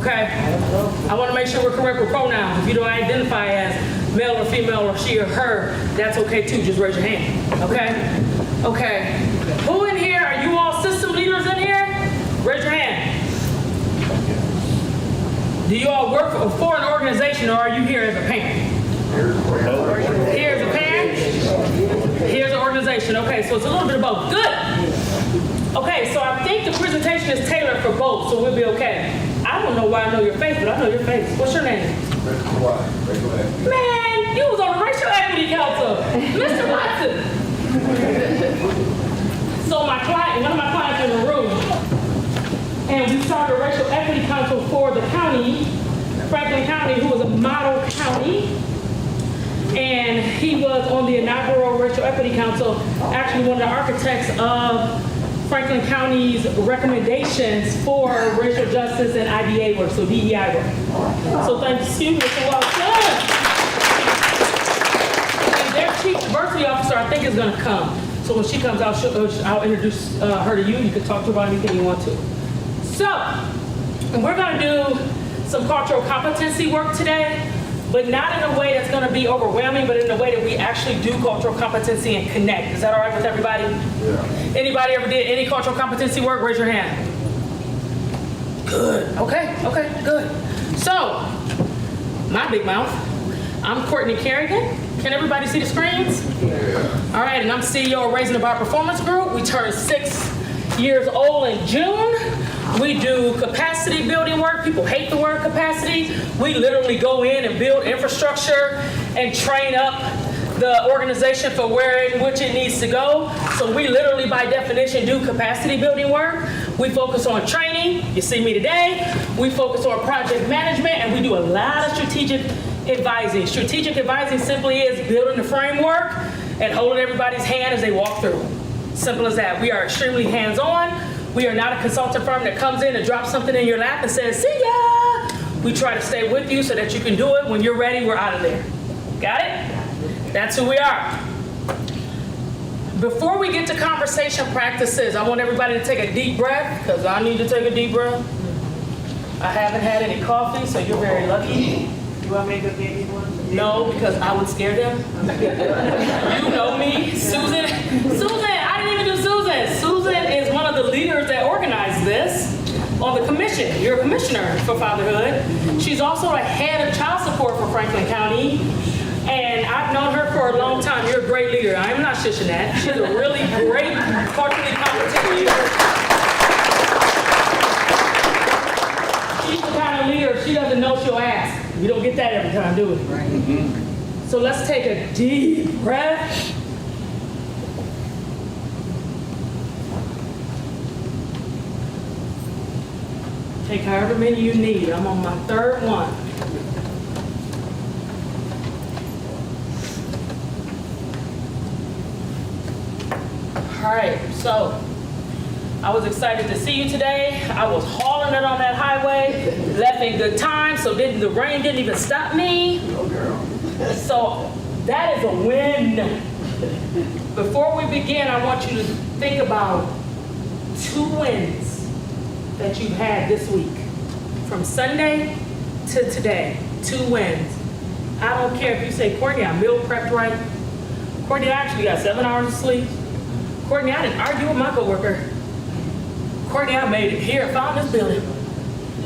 okay? I want to make sure we're correct with pronouns. If you don't identify as male or female or she or her, that's okay too. Just raise your hand, okay? Okay. Who in here, are you all system leaders in here? Raise your hand. Do you all work for an organization, or are you here as a parent? Here as a parent? Here's an organization. Okay, so it's a little bit of both. Good. Okay, so I think the presentation is tailored for both, so we'll be okay. I don't know why I know your face, but I know your face. What's your name? Man, you was on the Racial Equity Council. Mr. Watson. So one of my clients in the room, and we started a Racial Equity Council for the county, Franklin County, who was a model county. And he was on the inaugural Racial Equity Council, actually one of the architects of Franklin County's recommendations for racial justice and IDA work, so DEI work. So thank you, Mr. Watson. And their chief diversity officer, I think, is going to come. So when she comes out, I'll introduce her to you. You can talk to her about anything you want to. So we're going to do some cultural competency work today, but not in a way that's going to be overwhelming, but in a way that we actually do cultural competency and connect. Is that all right with everybody? Yeah. Anybody ever did any cultural competency work? Raise your hand. Good. Okay, good. So, my big mouth. I'm Courtney Kerrigan. Can everybody see the screens? Yeah. All right, and I'm CEO of Raising the Bar Performance Group. We turned 6 years old in June. We do capacity building work. People hate the word capacity. We literally go in and build infrastructure and train up the organization for where in which it needs to go. So we literally, by definition, do capacity building work. We focus on training. You see me today. We focus on project management, and we do a lot of strategic advising. Strategic advising simply is building the framework and holding everybody's hand as they walk through. Simple as that. We are extremely hands-on. We are not a consultant firm that comes in and drops something in your lap and says, see ya. We try to stay with you so that you can do it. When you're ready, we're out of there. Got it? That's who we are. Before we get to conversation practices, I want everybody to take a deep breath, because I need to take a deep breath. I haven't had any coffee, so you're very lucky. You want me to go get you one? No, because I would scare them. You know me. Susan, I didn't even do Susan. Susan is one of the leaders that organized this on the commission. You're a commissioner for Fatherhood. She's also a head of child support for Franklin County. And I've known her for a long time. You're a great leader. I'm not shushing that. She's a really great, culturally competent leader. She's the kind of leader, if she doesn't know, she'll ask. You don't get that every time, do we? Right. Mm-hmm. So let's take a deep breath. Take however many you need. I'm on my third one. All right, so I was excited to see you today. I was hauling it on that highway, left in good time, so the rain didn't even stop me. Oh, girl. So that is a win. Before we begin, I want you to think about 2 wins that you've had this week. From Sunday to today, 2 wins. I don't care if you say, Courtney, I meal prepped right. Courtney, I actually got 7 hours of sleep. Courtney, I didn't argue with my coworker. Courtney, I made it here, found this building.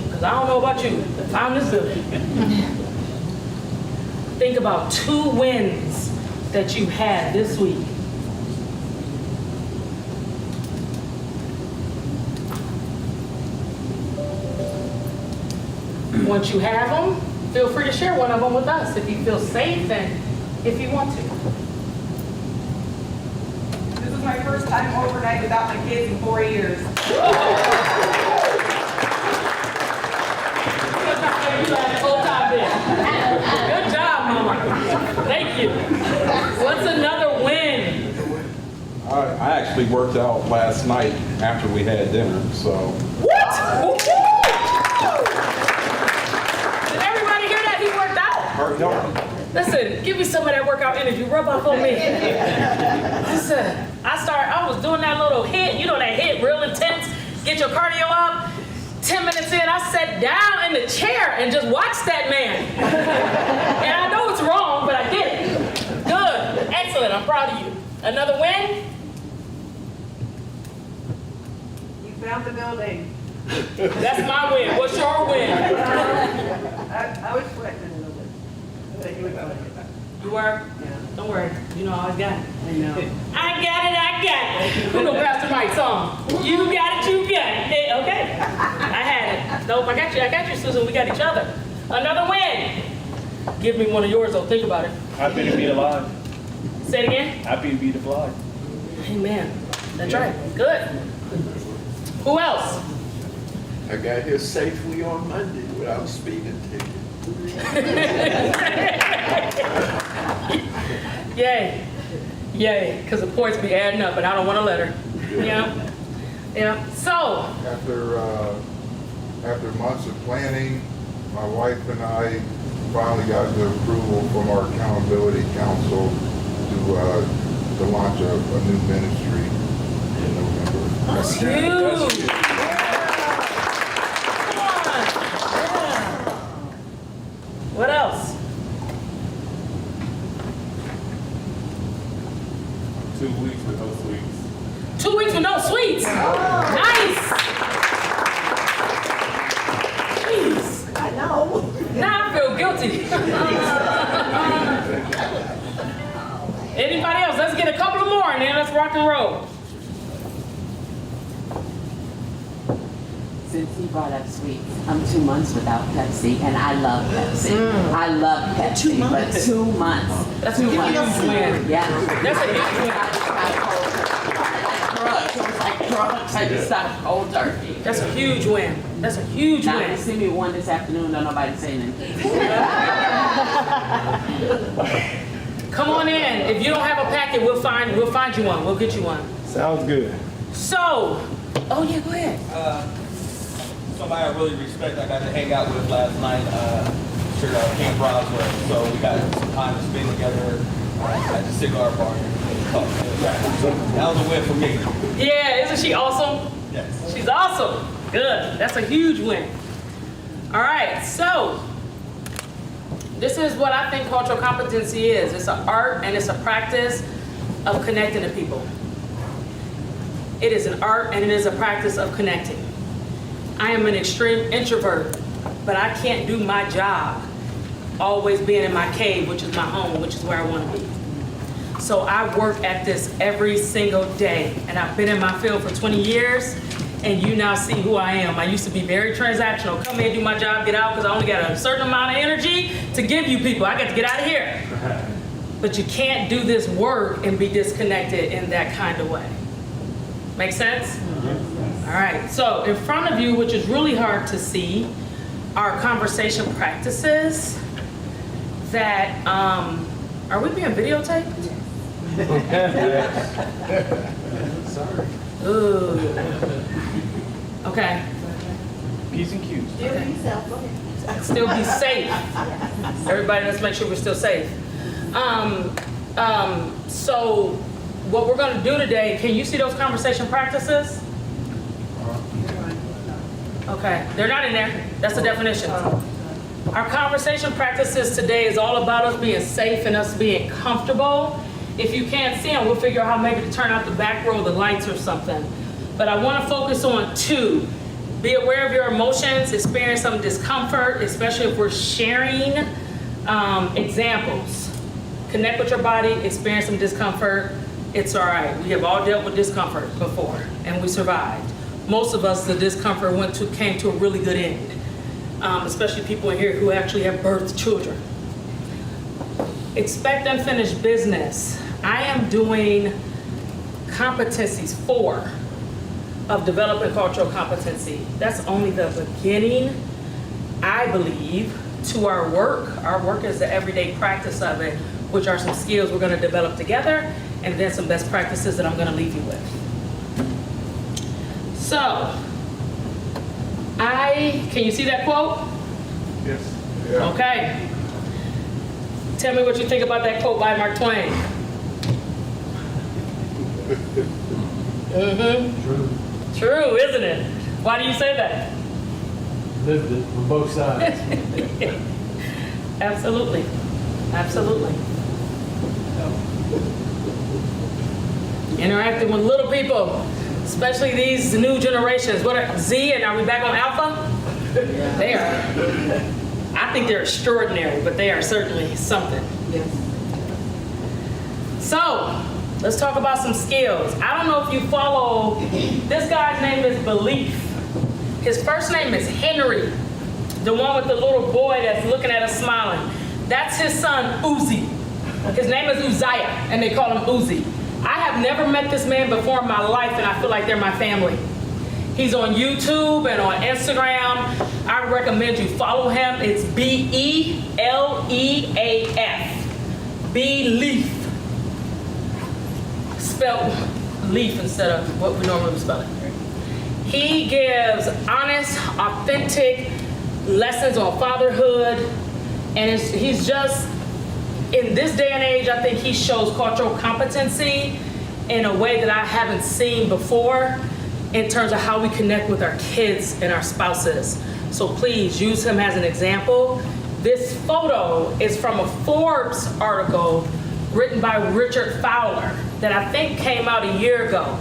Because I don't know about you, but found this building. Think about 2 wins that you had this week. Once you have them, feel free to share one of them with us if you feel safe and if you want to. This is my first time overnight without my kids in 4 years. Good job, Mama. Thank you. What's another win? I actually worked out last night after we had dinner, so. What? Did everybody hear that? He worked out. Worked out. Listen, give me some of that workout energy. Rub off on me. Listen, I was doing that little hit, that hit, real intense, get your cardio up. 10 minutes in, I sat down in the chair and just watched that man. And I know it's wrong, but I did it. Good, excellent, I'm proud of you. Another win? You found the building. That's my win. What's your win? I was sweating a little bit. But you were going to get back. You were? Yeah. Don't worry, you know I got it. I know. I got it. Who gonna pass the mic song? You got it, you got it. Okay, I had it. Nope, I got you, Susan, we got each other. Another win. Give me one of yours, though, think about it. Happy to be alive. Say it again. Happy to be alive. Amen. That's right, good. Who else? I got here safely on Monday without a speeding ticket. Yay, yay, because the points be adding up and I don't want a letter. Yeah, yeah, so, After months of planning, my wife and I finally got the approval from our accountability council to launch a new ministry in November. that's huge. Come on, yeah. What else? 2 weeks with no sweets. 2 weeks with no sweets. Nice. Jeez. I know. Now I feel guilty. Anybody else? Let's get a couple more and then let's rock and roll. Since he brought up sweets, I'm 2 months without Pepsi, and I love Pepsi. I love Pepsi, but 2 months. That's a 2 huge months. win. Yeah. That's a huge win. Drugs. It was like drugs. I just stopped cold turkey. That's a huge win. That's a huge Now, win. you see me one this afternoon, don't nobody say anything. Come on in. If you don't have a packet, we'll find you one. We'll get you one. Sounds good. So, oh yeah, go ahead. Somebody I really respect, I got to hang out with last night, King Broswell. So we got some time to spend together at the cigar bar. That was a win for me. Yeah, isn't she awesome? Yes. She's awesome. Good. That's a huge win. All right, so this is what I think cultural competency is. It's an art and it's a practice of connecting to people. It is an art and it is a practice of connecting. I am an extreme introvert, but I can't do my job always being in my cave, which is my home, which is where I want to be. So I work at this every single day, and I've been in my field for 20 years, and you now see who I am. I used to be very transactional, come in, do my job, get out, because I only got a certain amount of energy to give you people. I got to get out of here. But you can't do this work and be disconnected in that kind of way. Make sense? All right, so in front of you, which is really hard to see, are conversation practices that, are we being videotaped? Sorry. Ooh. Okay, P's and Q's. still be safe. Everybody, let's make sure we're still safe. So what we're gonna do today, can you see those conversation practices? Okay, they're not in there. That's the definition. Our conversation practices today is all about us being safe and us being comfortable. If you can't see them, we'll figure out how maybe to turn out the back row of the lights or something. But I want to focus on 2. Be aware of your emotions, experience some discomfort, especially if we're sharing examples. Connect with your body, experience some discomfort. It's all right. We have all dealt with discomfort before, and we survived. Most of us, the discomfort came to a really good end, especially people in here who actually have birthed children. Expect unfinished business. I am doing competencies 4 of developing cultural competency. That's only the beginning, I believe, to our work. Our work is the everyday practice of it, which are some skills we're going to develop together, and then some best practices that I'm going to leave you with. So, can you see that quote? Yes. Yeah. Okay. Tell me what you think about that quote by Mark Twain. True. True, isn't it? Why do you say that? lived it from both sides. Absolutely. Absolutely. Interacting with little people, especially these new generations. What are Z, and are we back on Alpha? They are, I think they're extraordinary, but they are certainly something. Yes. So, let's talk about some skills. I don't know if you follow, this guy's name is Belief. His first name is Henry, the one with the little boy that's looking at us smiling. That's his son, Uzi. His name is Uzziah, and they call him Uzi. I have never met this man before in my life, and I feel like they're my family. He's on YouTube and on Instagram. I recommend you follow him. It's Beleaf. Beleaf. Spelled leaf instead of what we normally spell it. He gives honest, authentic lessons on fatherhood, and he's just, in this day and age, I think he shows cultural competency in a way that I haven't seen before in terms of how we connect with our kids and our spouses. So please use him as an example. This photo is from a Forbes article written by Richard Fowler that I think came out a year ago.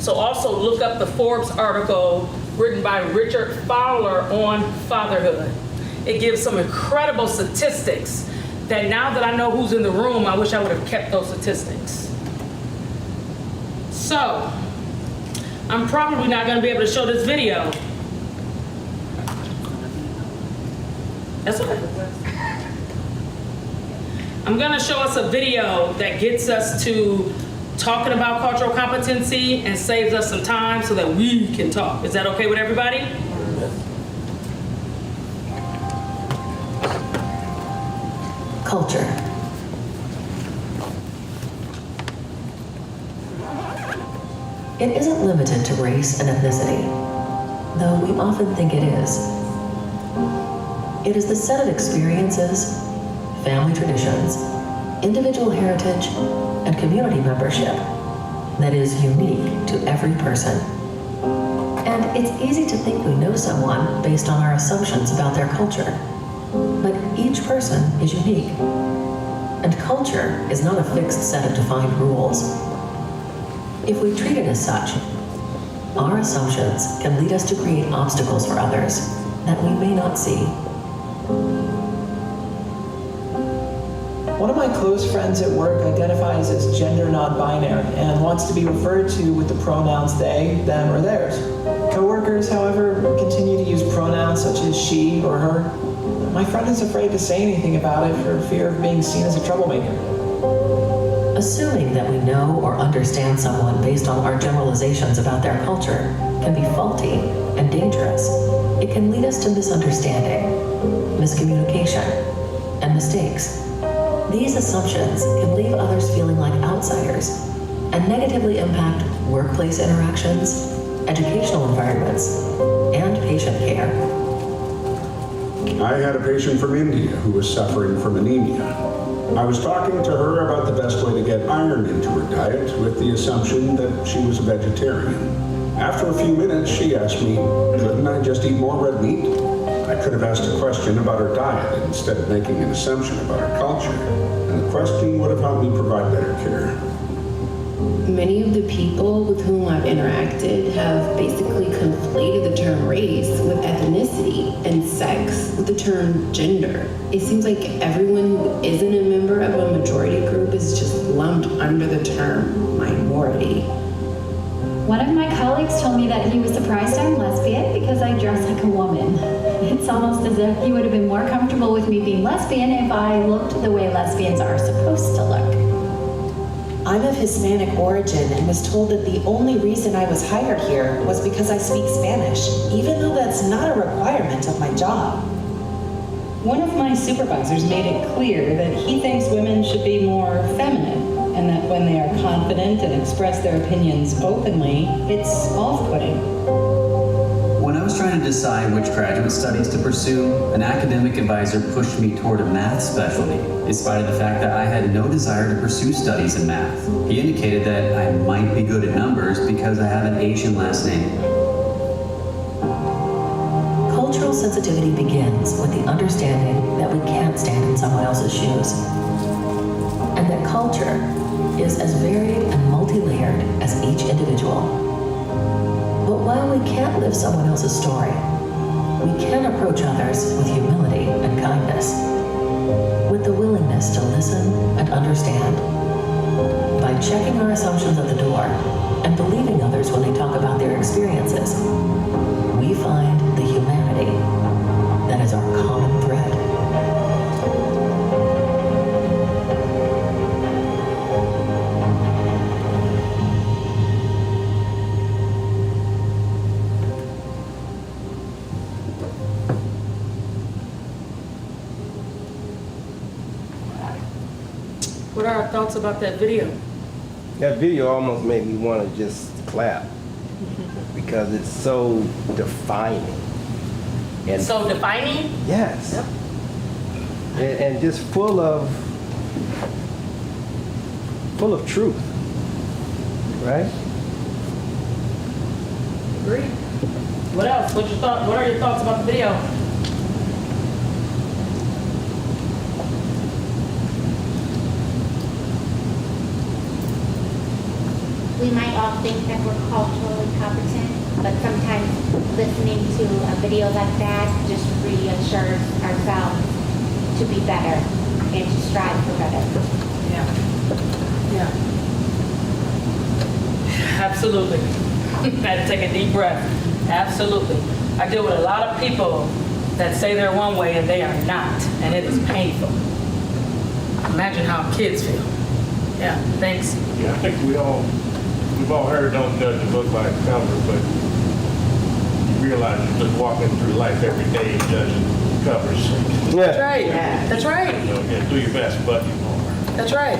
So also look up the Forbes article written by Richard Fowler on fatherhood. It gives some incredible statistics that now that I know who's in the room, I wish I would have kept those statistics. So, I'm probably not gonna be able to show this video. That's okay. I'm gonna show us a video that gets us to talking about cultural competency and saves us some time so that we can talk. Is that okay with everybody? Culture. It isn't limited to race and ethnicity, though we often think it is. It is the set of experiences, family traditions, individual heritage, and community membership that is unique to every person. And it's easy to think we know someone based on our assumptions about their culture. But each person is unique, and culture is not a fixed set of defined rules. If we treat it as such, our assumptions can lead us to create obstacles for others that we may not see. One of my close friends at work identifies as gender non-binary and wants to be referred to with the pronouns they, them, or theirs. Coworkers, however, continue to use pronouns such as she or her. My friend is afraid to say anything about it for fear of being seen as a troublemaker. Assuming that we know or understand someone based on our generalizations about their culture can be faulty and dangerous. It can lead us to misunderstanding, miscommunication, and mistakes. These assumptions can leave others feeling like outsiders and negatively impact workplace interactions, educational environments, and patient care. I had a patient from India who was suffering from anemia. I was talking to her about the best way to get iron into her diet with the assumption that she was a vegetarian. After a few minutes, she asked me, couldn't I just eat more red meat? I could have asked a question about her diet instead of making an assumption about her culture, and the question would have helped me provide better care. Many of the people with whom I've interacted have basically conflated the term race with ethnicity and sex with the term gender. It seems like everyone who isn't a member of a majority group is just lumped under the term minority. One of my colleagues told me that he was surprised I'm lesbian because I dress like a woman. It's almost as if he would have been more comfortable with me being lesbian if I looked the way lesbians are supposed to look. I'm of Hispanic origin and was told that the only reason I was hired here was because I speak Spanish, even though that's not a requirement of my job. One of my supervisors made it clear that he thinks women should be more feminine, and that when they are confident and express their opinions openly, it's off-putting. When I was trying to decide which graduate studies to pursue, an academic advisor pushed me toward a math specialty, in spite of the fact that I had no desire to pursue studies in math. He indicated that I might be good at numbers because I have an Asian last name. Cultural sensitivity begins with the understanding that we can't stand in someone else's shoes, and that culture is as varied and multi-layered as each individual. But while we can't live someone else's story, we can approach others with humility and kindness, with the willingness to listen and understand. By checking our assumptions at the door and believing others when they talk about their experiences, we find the humanity that is our common thread. What are our thoughts about that video? That video almost made me want to just clap because it's so defining. And So defining? yes. Yep. And just full of truth. Right? Agree. What else? What are your thoughts about the video? We might all think that we're culturally competent, but sometimes listening to a video like that just reassures ourselves to be better and to strive for better. Yeah. Yeah. Absolutely. I had to take a deep breath. Absolutely. I deal with a lot of people that say they're one way and they are not, and it is painful. Imagine how kids feel. Yeah, thanks. Yeah, I think we've all heard don't judge a book by its cover, but you realize you're just walking through life every day judging covers. That's right. That's right. You know, yeah, do your best, but That's right.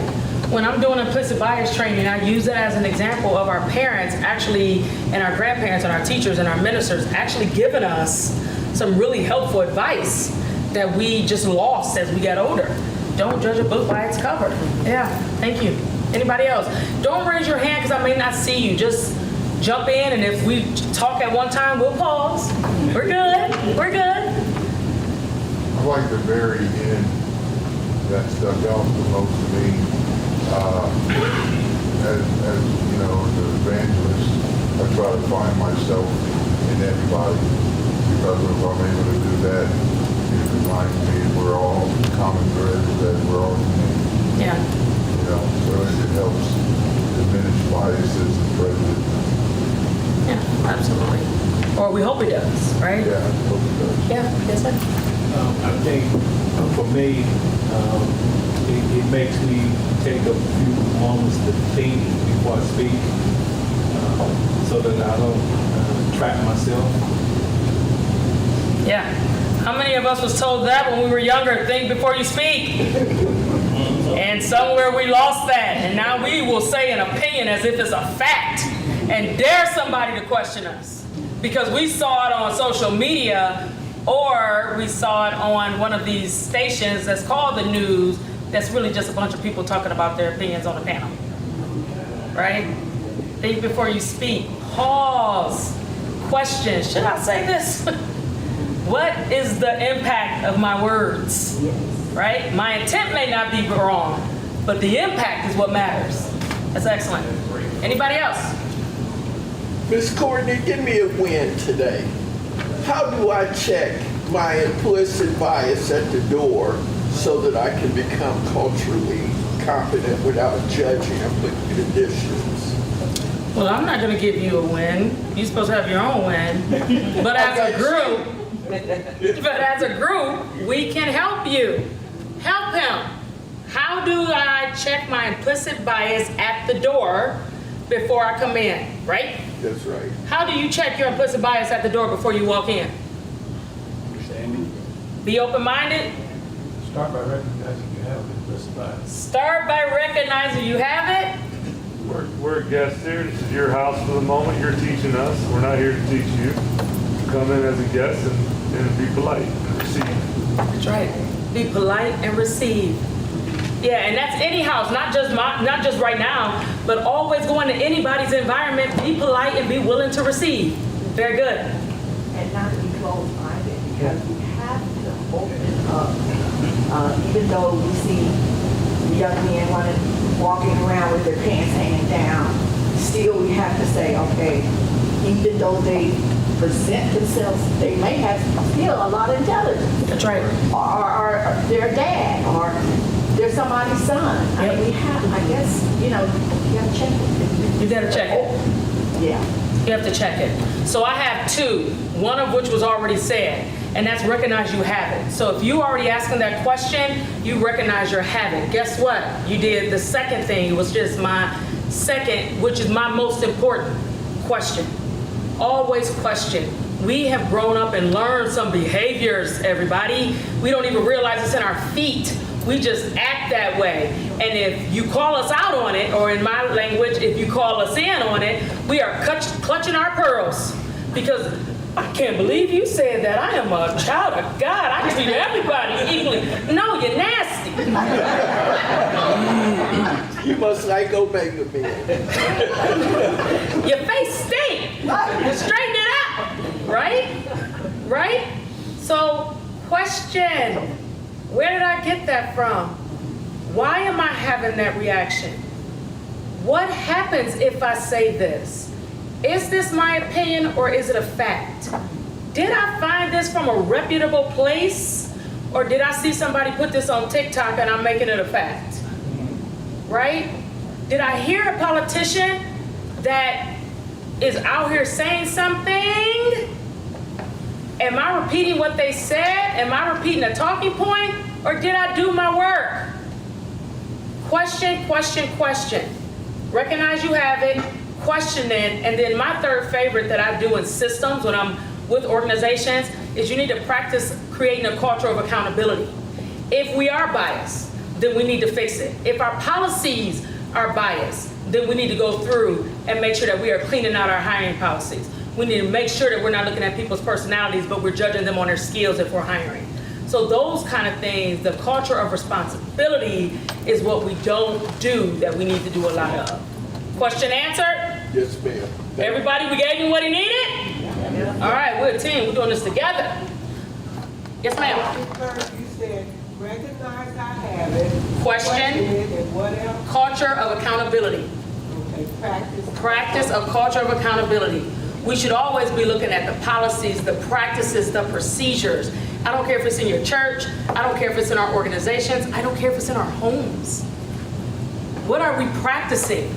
When I'm doing implicit bias training, I use that as an example of our parents actually, and our grandparents and our teachers and our ministers actually giving us some really helpful advice that we just lost as we got older. Don't judge a book by its cover. Yeah, thank you. Anybody else? Don't raise your hand because I may not see you. Just jump in, and if we talk at one time, we'll pause. We're good. We're good. I like the very end that stuck out the most to me. As you know, the evangelist, I try to find myself in everybody, because if I'm able to do that, it reminds me we're all common threads, that we're all human. Yeah. You know, so it helps diminish biases and prejudice. Yeah, absolutely. Or we hope it does, right? Yeah, I hope it does. Yeah, yes, sir. I think for me, it makes me take a few moments to think before I speak, so that I don't trap myself. Yeah. How many of us was told that when we were younger? Think before you speak. And somewhere we lost that. And now we will say an opinion as if it's a fact and dare somebody to question us. Because we saw it on social media, or we saw it on one of these stations that's called the news, that's really just a bunch of people talking about their opinions on a panel. Right? Think before you speak. Pause. Question. Should I say this? What is the impact of my words? Right? My intent may not be wrong, but the impact is what matters. That's excellent. Anybody else? Miss Courtney, give me a win today. How do I check my implicit bias at the door so that I can become culturally competent without judging and putting conditions? Well, I'm not going to give you a win. You're supposed to have your own win. But as a group, we can help you. Help him. How do I check my implicit bias at the door before I come in, right? That's right. How do you check your implicit bias at the door before you walk in? Understanding. Be open-minded. Start by recognizing you have an implicit bias. Start by recognizing you have it. We're guests here. This is your house for the moment. You're teaching us. We're not here to teach you. Come in as a guest and be polite and receive. That's right. Be polite and receive. Yeah, and that's any house, not just right now, but always go into anybody's environment. Be polite and be willing to receive. Very good. And not to be closed-minded, because we have to open up. Even though we see the young men walking around with their pants hanging down, still we have to say, okay, even though they present themselves, they may have still a lot of intelligence. That's right. Or their dad, or they're somebody's son. I mean, we have, I guess, you know, you have to check it. You gotta check it. Yeah. You have to check it. So I have two, one of which was already said, and that's recognize you have it. So if you already asking that question, you recognize you have it. Guess what? You did the second thing. It was just my second, which is my most important question. Always question. We have grown up and learned some behaviors, everybody. We don't even realize it's in our feet. We just act that way. And if you call us out on it, or in my language, if you call us in on it, we are clutching our pearls. Because I can't believe you said that. I am a child of God. I treat everybody equally. No, you're nasty. You must like Omega men. Your face stink. Straighten it up. Right? Right? So, question. Where did I get that from? Why am I having that reaction? What happens if I say this? Is this my opinion or is it a fact? Did I find this from a reputable place? Or did I see somebody put this on TikTok and I'm making it a fact? Right? Did I hear a politician that is out here saying something? Am I repeating what they said? Am I repeating a talking point? Or did I do my work? Question, question, question. Recognize you have it, question it, and then my third favorite that I do in systems when I'm with organizations is you need to practice creating a culture of accountability. If we are biased, then we need to fix it. If our policies are biased, then we need to go through and make sure that we are cleaning out our hiring policies. We need to make sure that we're not looking at people's personalities, but we're judging them on their skills if we're hiring. So those kind of things, the culture of responsibility is what we don't do that we need to do a lot of. Question answered? Yes, ma'am. Everybody, we gave him what he needed? All right, we're a team. We're doing this together. Yes, ma'am. You said, recognize I have it. Question. And what else? Culture of accountability. Okay, practice. Practice a culture of accountability. We should always be looking at the policies, the practices, the procedures. I don't care if it's in your church. I don't care if it's in our organizations. I don't care if it's in our homes. What are we practicing?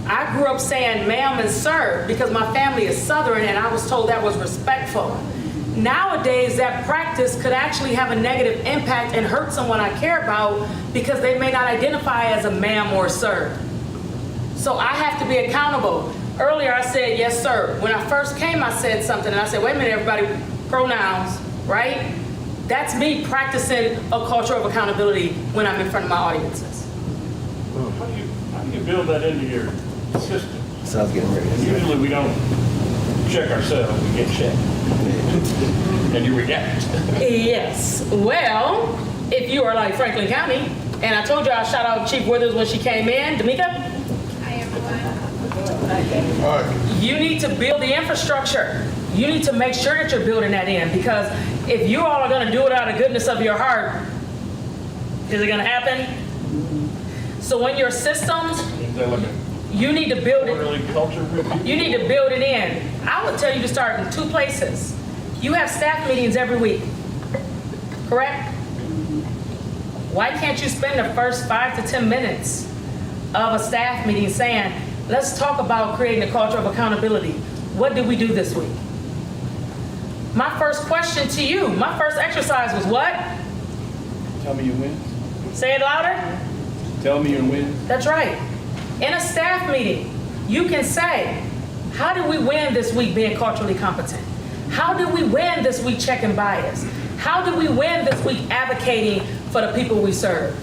I grew up saying ma'am and sir because my family is Southern and I was told that was respectful. Nowadays, that practice could actually have a negative impact and hurt someone I care about because they may not identify as a ma'am or sir. So I have to be accountable. Earlier I said, yes, sir. When I first came, I said something and I said, wait a minute, everybody, pronouns, right? That's me practicing a culture of accountability when I'm in front of my audiences. How do you build that into your system? So I was getting ready. And usually we don't check ourselves, we get checked. And you react. Yes. Well, if you are like Franklin County, and I told you I'll shout out Chief Withers when she came in, D'Amica? You need to build the infrastructure. You need to make sure that you're building that in because if you all are going to do it out of the goodness of your heart, is it going to happen? So in your systems, you need to build it. You need to build it in. I would tell you to start in two places. You have staff meetings every week, correct? Why can't you spend the first 5 to 10 minutes of a staff meeting saying, let's talk about creating a culture of accountability. What did we do this week? My first question to you, my first exercise was what? Tell me your wins. Say it louder. Tell me your wins. That's right. In a staff meeting, you can say, how did we win this week being culturally competent? How did we win this week checking bias? How did we win this week advocating for the people we serve?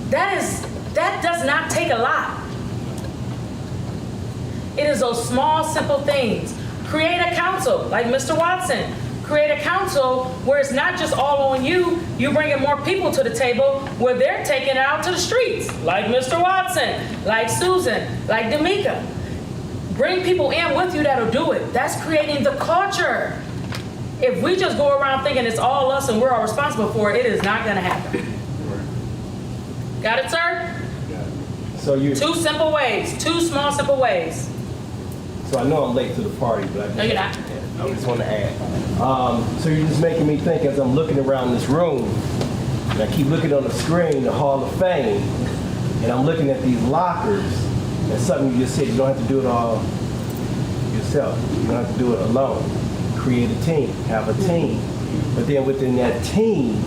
That does not take a lot. It is those small, simple things. Create a council, like Mr. Watson. Create a council where it's not just all on you. You bringing more people to the table where they're taking it out to the streets, like Mr. Watson, like Susan, like D'Amica. Bring people in with you that'll do it. That's creating the culture. If we just go around thinking it's all us and we're all responsible for it, it is not gonna happen. Got it, sir? So you. Two simple ways, two small, simple ways. So I know I'm late to the party, but No, you're not. I just want to add. So you're just making me think as I'm looking around this room, and I keep looking on the screen, the Hall of Fame, and I'm looking at these lockers, and something you just said, you don't have to do it all yourself. You don't have to do it alone. Create a team, have a team. But then within that team,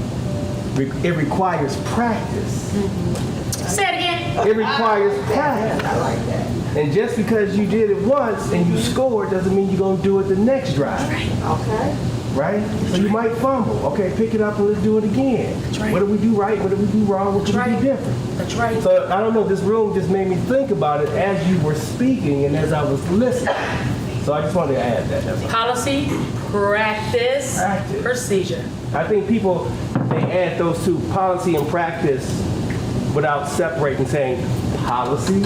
it requires practice. Say it again. It requires practice. I like that. And just because you did it once and you scored doesn't mean you're going to do it the next drive. Okay. Right? So you might fumble. Okay, pick it up and let's do it again. What do we do right? What do we do wrong? What can we do different? That's right. So I don't know, this room just made me think about it as you were speaking and as I was listening. So I just wanted to add that. That's all. Policy, practice, procedure. I think people, they add those two, policy and practice, without separating, saying policy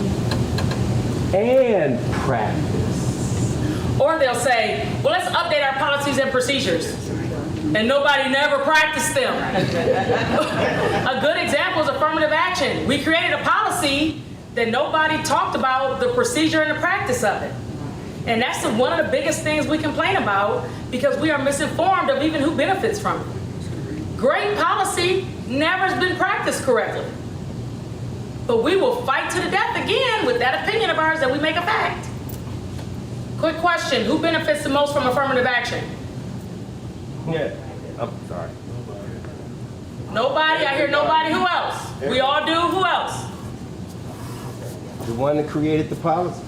and practice. Or they'll say, well, let's update our policies and procedures. And nobody never practiced them. A good example is affirmative action. We created a policy that nobody talked about the procedure and the practice of it. And that's one of the biggest things we complain about because we are misinformed of even who benefits from it. Great policy never has been practiced correctly. But we will fight to the death again with that opinion of ours that we make a fact. Quick question, who benefits the most from affirmative action? Yeah, I'm sorry. Nobody, I hear nobody, who else? We all do, who else? The one that created the policy.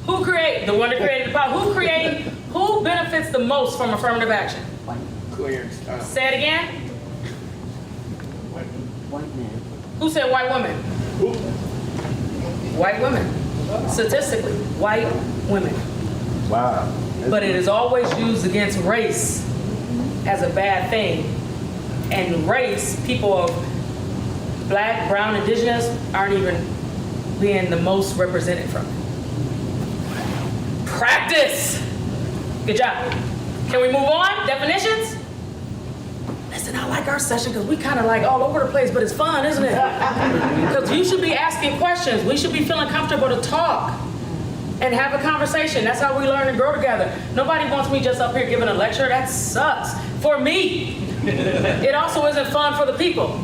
Who created, the one that created the policy? Who benefits the most from affirmative action? Clearance time. Say it again. White man. Who said white women? White women. Statistically, white women. Wow. But it is always used against race as a bad thing. And race, people of black, brown, indigenous aren't even being the most represented from it. Practice. Good job. Can we move on? Definitions? Listen, I like our session because we kind of like all over the place, but it's fun, isn't it? Because you should be asking questions. We should be feeling comfortable to talk and have a conversation. That's how we learn and grow together. Nobody wants me just up here giving a lecture. That sucks. For me. It also isn't fun for the people.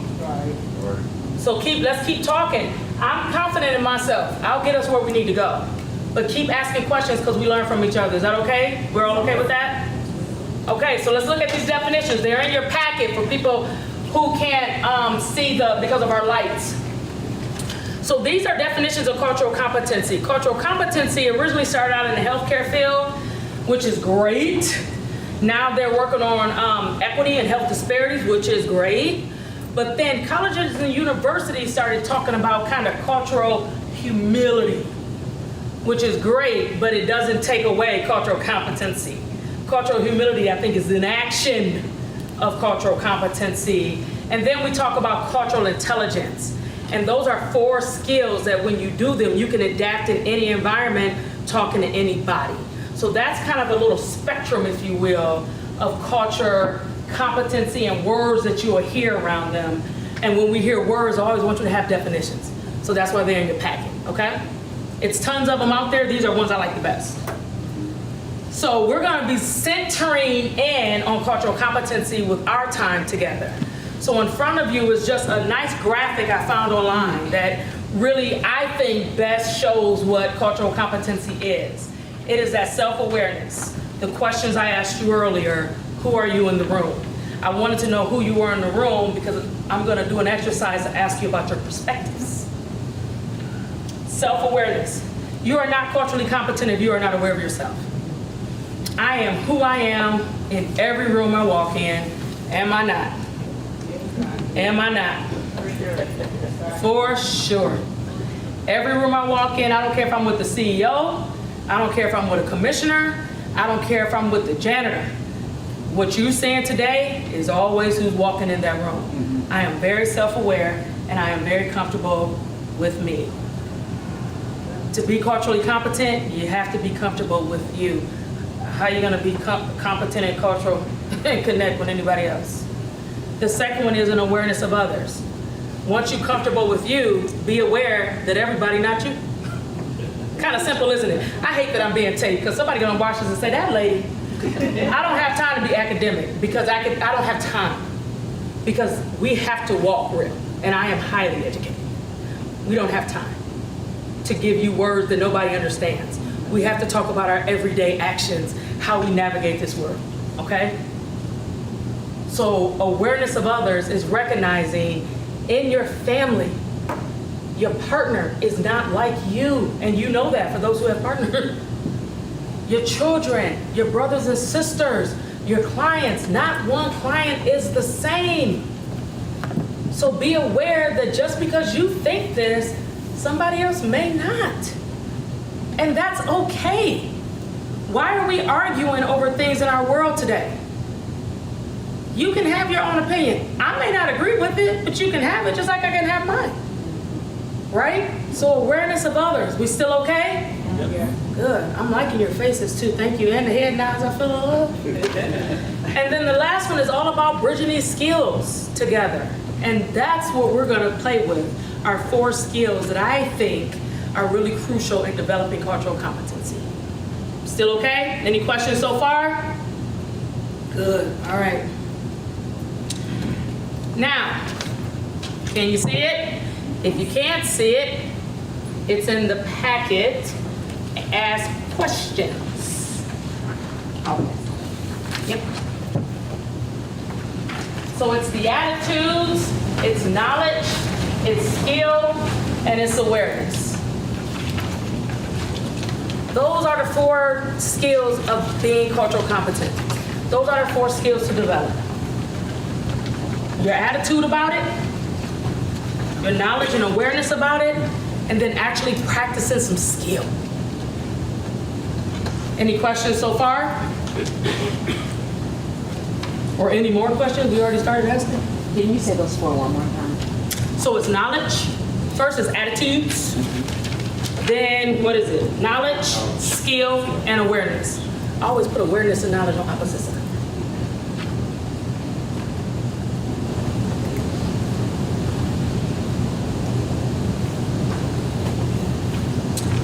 So let's keep talking. I'm confident in myself. I'll get us where we need to go. But keep asking questions because we learn from each other. Is that okay? We're all okay with that? Okay, so let's look at these definitions. They're in your packet for people who can't see because of our lights. So these are definitions of cultural competency. Cultural competency originally started out in the healthcare field, which is great. Now they're working on equity and health disparities, which is great. But then colleges and universities started talking about kind of cultural humility, which is great, but it doesn't take away cultural competency. Cultural humility, I think, is an action of cultural competency. And then we talk about cultural intelligence. And those are 4 skills that when you do them, you can adapt in any environment, talking to anybody. So that's kind of a little spectrum, if you will, of culture, competency, and words that you will hear around them. And when we hear words, I always want you to have definitions. So that's why they're in your packet, okay? It's tons of them out there. These are ones I like the best. So we're gonna be centering in on cultural competency with our time together. So in front of you is just a nice graphic I found online that really, I think, best shows what cultural competency is. It is that self-awareness. The questions I asked you earlier, who are you in the room? I wanted to know who you were in the room because I'm gonna do an exercise to ask you about your perspectives. Self-awareness. You are not culturally competent if you are not aware of yourself. I am who I am in every room I walk in. Am I not? Am I not? For sure. Every room I walk in, I don't care if I'm with the CEO, I don't care if I'm with a commissioner, I don't care if I'm with the janitor. What you're saying today is always who's walking in that room. I am very self-aware and I am very comfortable with me. To be culturally competent, you have to be comfortable with you. how you're gonna be competent and cultural and connect with anybody else. The second one is an awareness of others. Once you're comfortable with you, be aware that everybody not you. Kind of simple, isn't it? I hate that I'm being taped because somebody gonna watch this and say, that lady, I don't have time to be academic because I don't have time. Because we have to walk real, and I am highly educated. We don't have time to give you words that nobody understands. We have to talk about our everyday actions, how we navigate this world, okay? So awareness of others is recognizing in your family, your partner is not like you, and you know that for those who have partners. Your children, your brothers and sisters, your clients, not one client is the same. So be aware that just because you think this, somebody else may not. And that's okay. Why are we arguing over things in our world today? You can have your own opinion. I may not agree with it, but you can have it just like I can have mine. Right? So awareness of others. We still okay? Yeah. Good. I'm liking your faces too. Thank you. And the head nods, I feel a little. And then the last one is all about bridging these skills together. And that's what we're going to play with, our 4 skills that I think are really crucial in developing cultural competency. Still okay? Any questions so far? Good. All right. Now, can you see it? If you can't see it, it's in the packet as questions. Yep. So it's the attitudes, it's knowledge, it's skill, and it's awareness. Those are the 4 skills of being cultural competent. Those are the 4 skills to develop. Your attitude about it, your knowledge and awareness about it, and then actually practicing some skill. Any questions so far? Or any more questions? We already started asking. Can you say those 4 one more time? So it's knowledge. First is attitudes. Then what is it? Knowledge, skill, and awareness. I always put awareness and knowledge on opposite sides.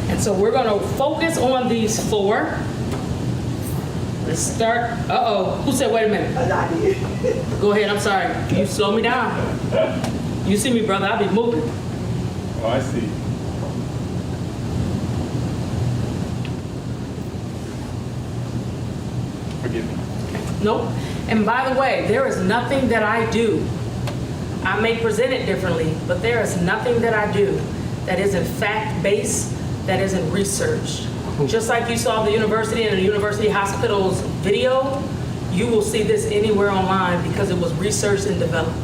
And so we're going to focus on these 4. Let's start. Who said wait a minute? I did. Go ahead, I'm sorry. You slow me down. You see me, brother, I'll be moving. Oh, I see. Forgive me. Nope. And by the way, there is nothing that I do. I may present it differently, but there is nothing that I do that isn't fact-based, that isn't researched. Just like you saw the university and the university hospital's video, you will see this anywhere online because it was researched and developed.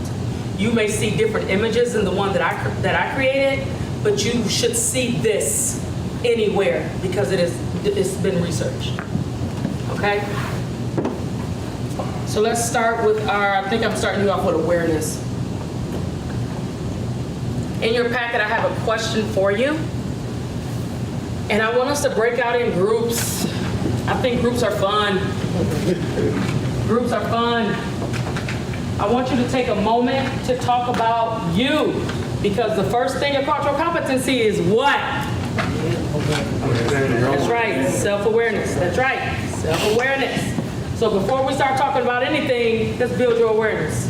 You may see different images than the one that I created, but you should see this anywhere because it's been researched. Okay? So let's start with I think I'm starting you off with awareness. In your packet, I have a question for you. And I want us to break out in groups. I think groups are fun. Groups are fun. I want you to take a moment to talk about you. Because the first thing of cultural competency is what? That's right, self-awareness. That's right, self-awareness. So before we start talking about anything, let's build your awareness.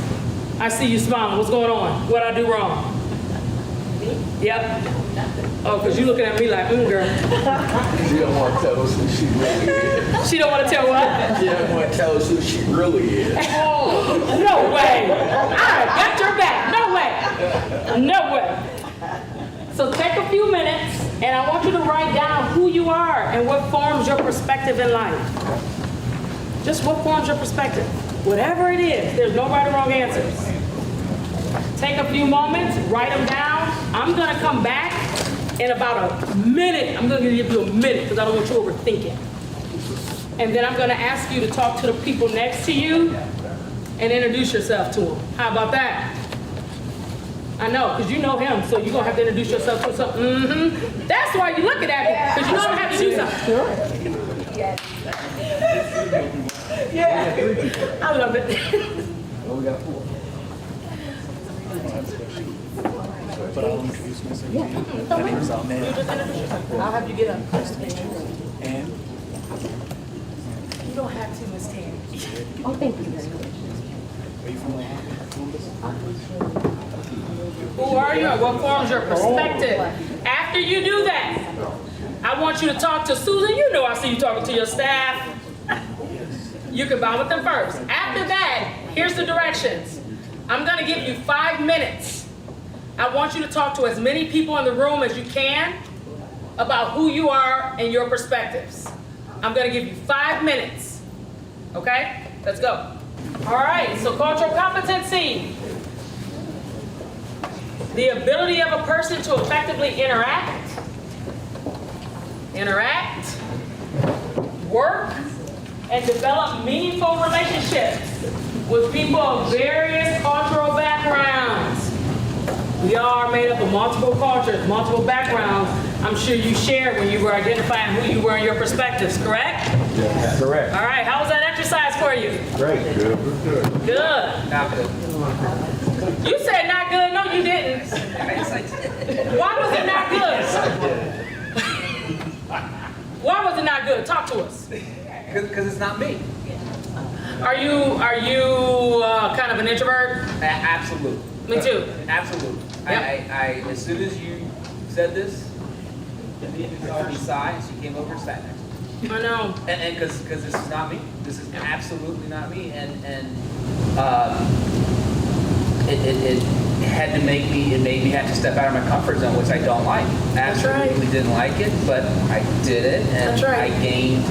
I see you smiling. What's going on? What'd I do wrong? Yep. Oh, because you looking at me like, girl. She don't want to tell us who she really is. She don't want to tell what? She don't want to tell us who she really is. Oh, no way. I got your back. No way. No way. So take a few minutes, and I want you to write down who you are and what forms your perspective in life. Just what forms your perspective. Whatever it is, there's no right or wrong answers. Take a few moments, write them down. I'm going to come back in about a minute. I'm going to give you a minute because I don't want you overthinking. And then I'm going to ask you to talk to the people next to you and introduce yourself to them. How about that? I know, because you know him, so you're going to have to introduce yourself to something. That's why you're looking at me, because you know I'm going to have to do something. Yes. Yeah. I love it. Well, we got 4. But I'll introduce myself. Yeah. My name is Ahmed. I'll have you get up. Nice to meet you. And You don't have to, Miss Tammy. oh, thank you very much. Are you from Who are you and what forms your perspective? After you do that, I want you to talk to Susan. You know I see you talking to your staff. You can bond with them first. After that, here's the directions. I'm gonna give you 5 minutes. I want you to talk to as many people in the room as you can about who you are and your perspectives. I'm gonna give you 5 minutes. Okay? Let's go. All right, so cultural competency. The ability of a person to effectively interact, work, and develop meaningful relationships with people of various cultural backgrounds. We all are made up of multiple cultures, multiple backgrounds. I'm sure you shared when you were identifying who you were and your perspectives, correct? Yes. Correct. All right, how was that exercise for you? Great. Good. Good. Not good. You said not good, no you didn't. Why was it not good? Why was it not good? Talk to us. Because it's not me. Are you kind of an introvert? Absolutely. Me too. Absolutely. Yep. I as soon as you said this, you saw me sigh, and she came over and sat next to me. I know. And because this is not me. This is absolutely not me. And it had to make me, it made me have to step out of my comfort zone, which I don't like. Absolutely didn't like it, but I did it, and I gained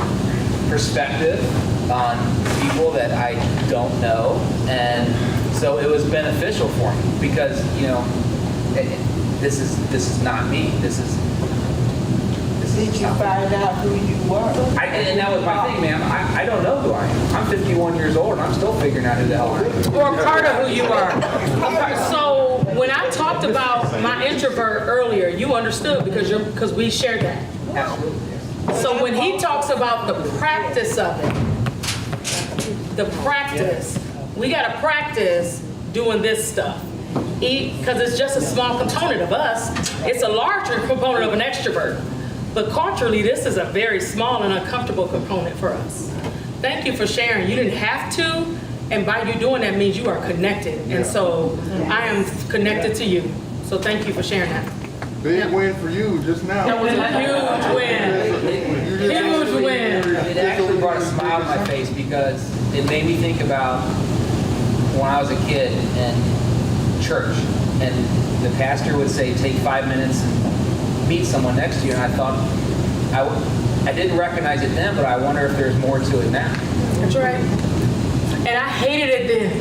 perspective on people that I don't know, and so it was beneficial for me because this is not me. Did you find out who you were? And that was my thing, ma'am. I don't know who I am. I'm 51 years old, and I'm still figuring out who the hell I am. Or a part of who you are. So when I talked about my introvert earlier, you understood because we shared that. Absolutely. So when he talks about the practice of it, we got to practice doing this stuff. Because it's just a small component of us. It's a larger component of an extrovert. But culturally, this is a very small and uncomfortable component for us. Thank you for sharing. You didn't have to, and by you doing that means you are connected. And so I am connected to you. So thank you for sharing that. Big win for you just now. That was a huge win. Huge win. It actually brought a smile to my face because it made me think about when I was a kid in church, and the pastor would say, take 5 minutes and meet someone next to you, and I thought, I didn't recognize it then, but I wonder if there's more to it now. That's right. And I hated it then.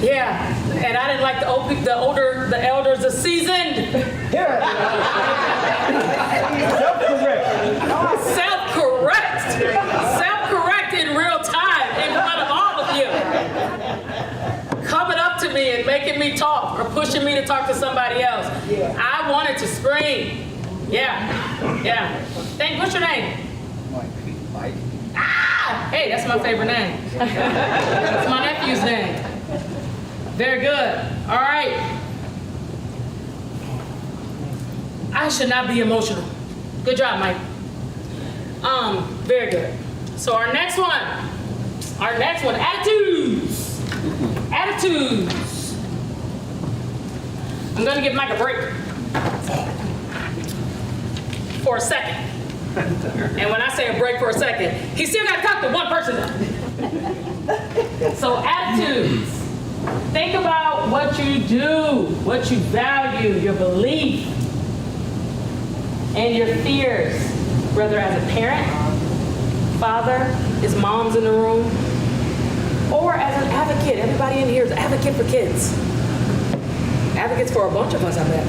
Yeah, and I didn't like the elders, the seasoned. Self-correct in real time in front of all of you. Coming up to me and making me talk or pushing me to talk to somebody else. I wanted to scream. Yeah. What's your name? Mike. Ah! Hey, that's my favorite name. That's my nephew's name. Very good. All right. I should not be emotional. Good job, Mike. Very good. So our next one, attitudes. Attitudes. I'm gonna give Mike a break for a second. And when I say a break for a second, he still got to talk to one person. So attitudes. Think about what you do, what you value, your belief, and your fears, whether as a parent, father, is mom's in the room, or as an advocate. Everybody in here is an advocate for kids. Advocates for a bunch of us, I bet.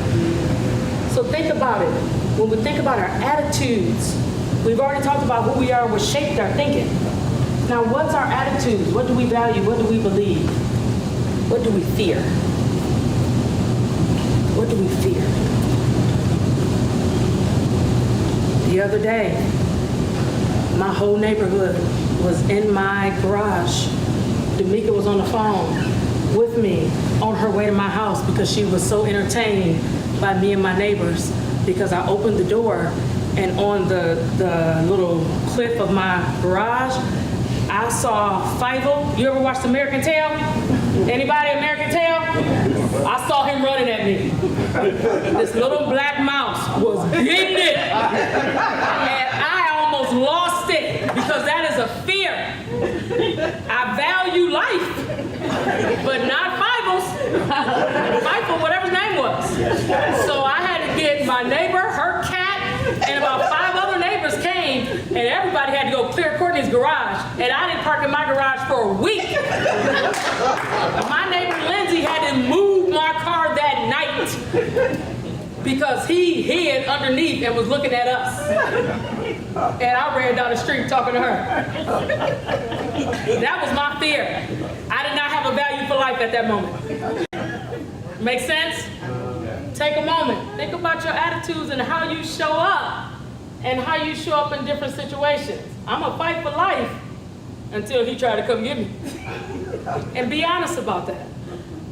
So think about it. When we think about our attitudes, we've already talked about who we are, what shaped our thinking. Now, what's our attitudes? What do we value? What do we believe? What do we fear? What do we fear? The other day, whole neighborhood was in my garage. D'Amica was on the phone with me on her way to my house because she was so entertained by me and my neighbors, because I opened the door and on the little cliff of my garage, I saw Fievel. You ever watched American Tail? Anybody American Tail? I saw him running at me. This little black mouse was getting it. And I almost lost it because that is a fear. I value life, but not Fievel's. Fievel, whatever his name was. So I had to get my neighbor, her cat, and about 5 other neighbors came, and everybody had to go clear Courtney's garage, and I didn't park in my garage for a week. My neighbor Lindsay had to move my car that night because he hid underneath and was looking at us. And I ran down the street talking to her. That was my fear. I did not have a value for life at that moment. Make sense? Take a moment. Think about your attitudes and how you show up and how you show up in different situations. I'm gonna fight for life until he tried to come get me. And be honest about that.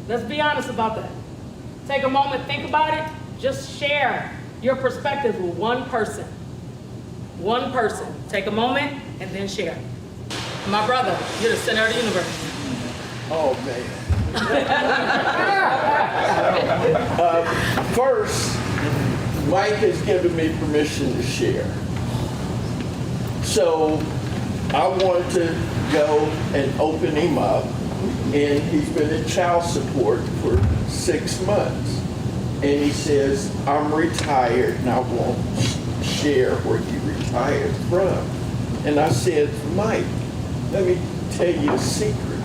Let's be honest about that. Take a moment, think about it. Just share your perspective with one person. One person. Take a moment and then share. My brother, you're the center of the universe. Oh, man. First, Mike has given me permission to share. So I want to go and open him up, and he's been in child support for 6 months. And he says, I'm retired and I won't share where he retired from. And I said, Mike, let me tell you a secret.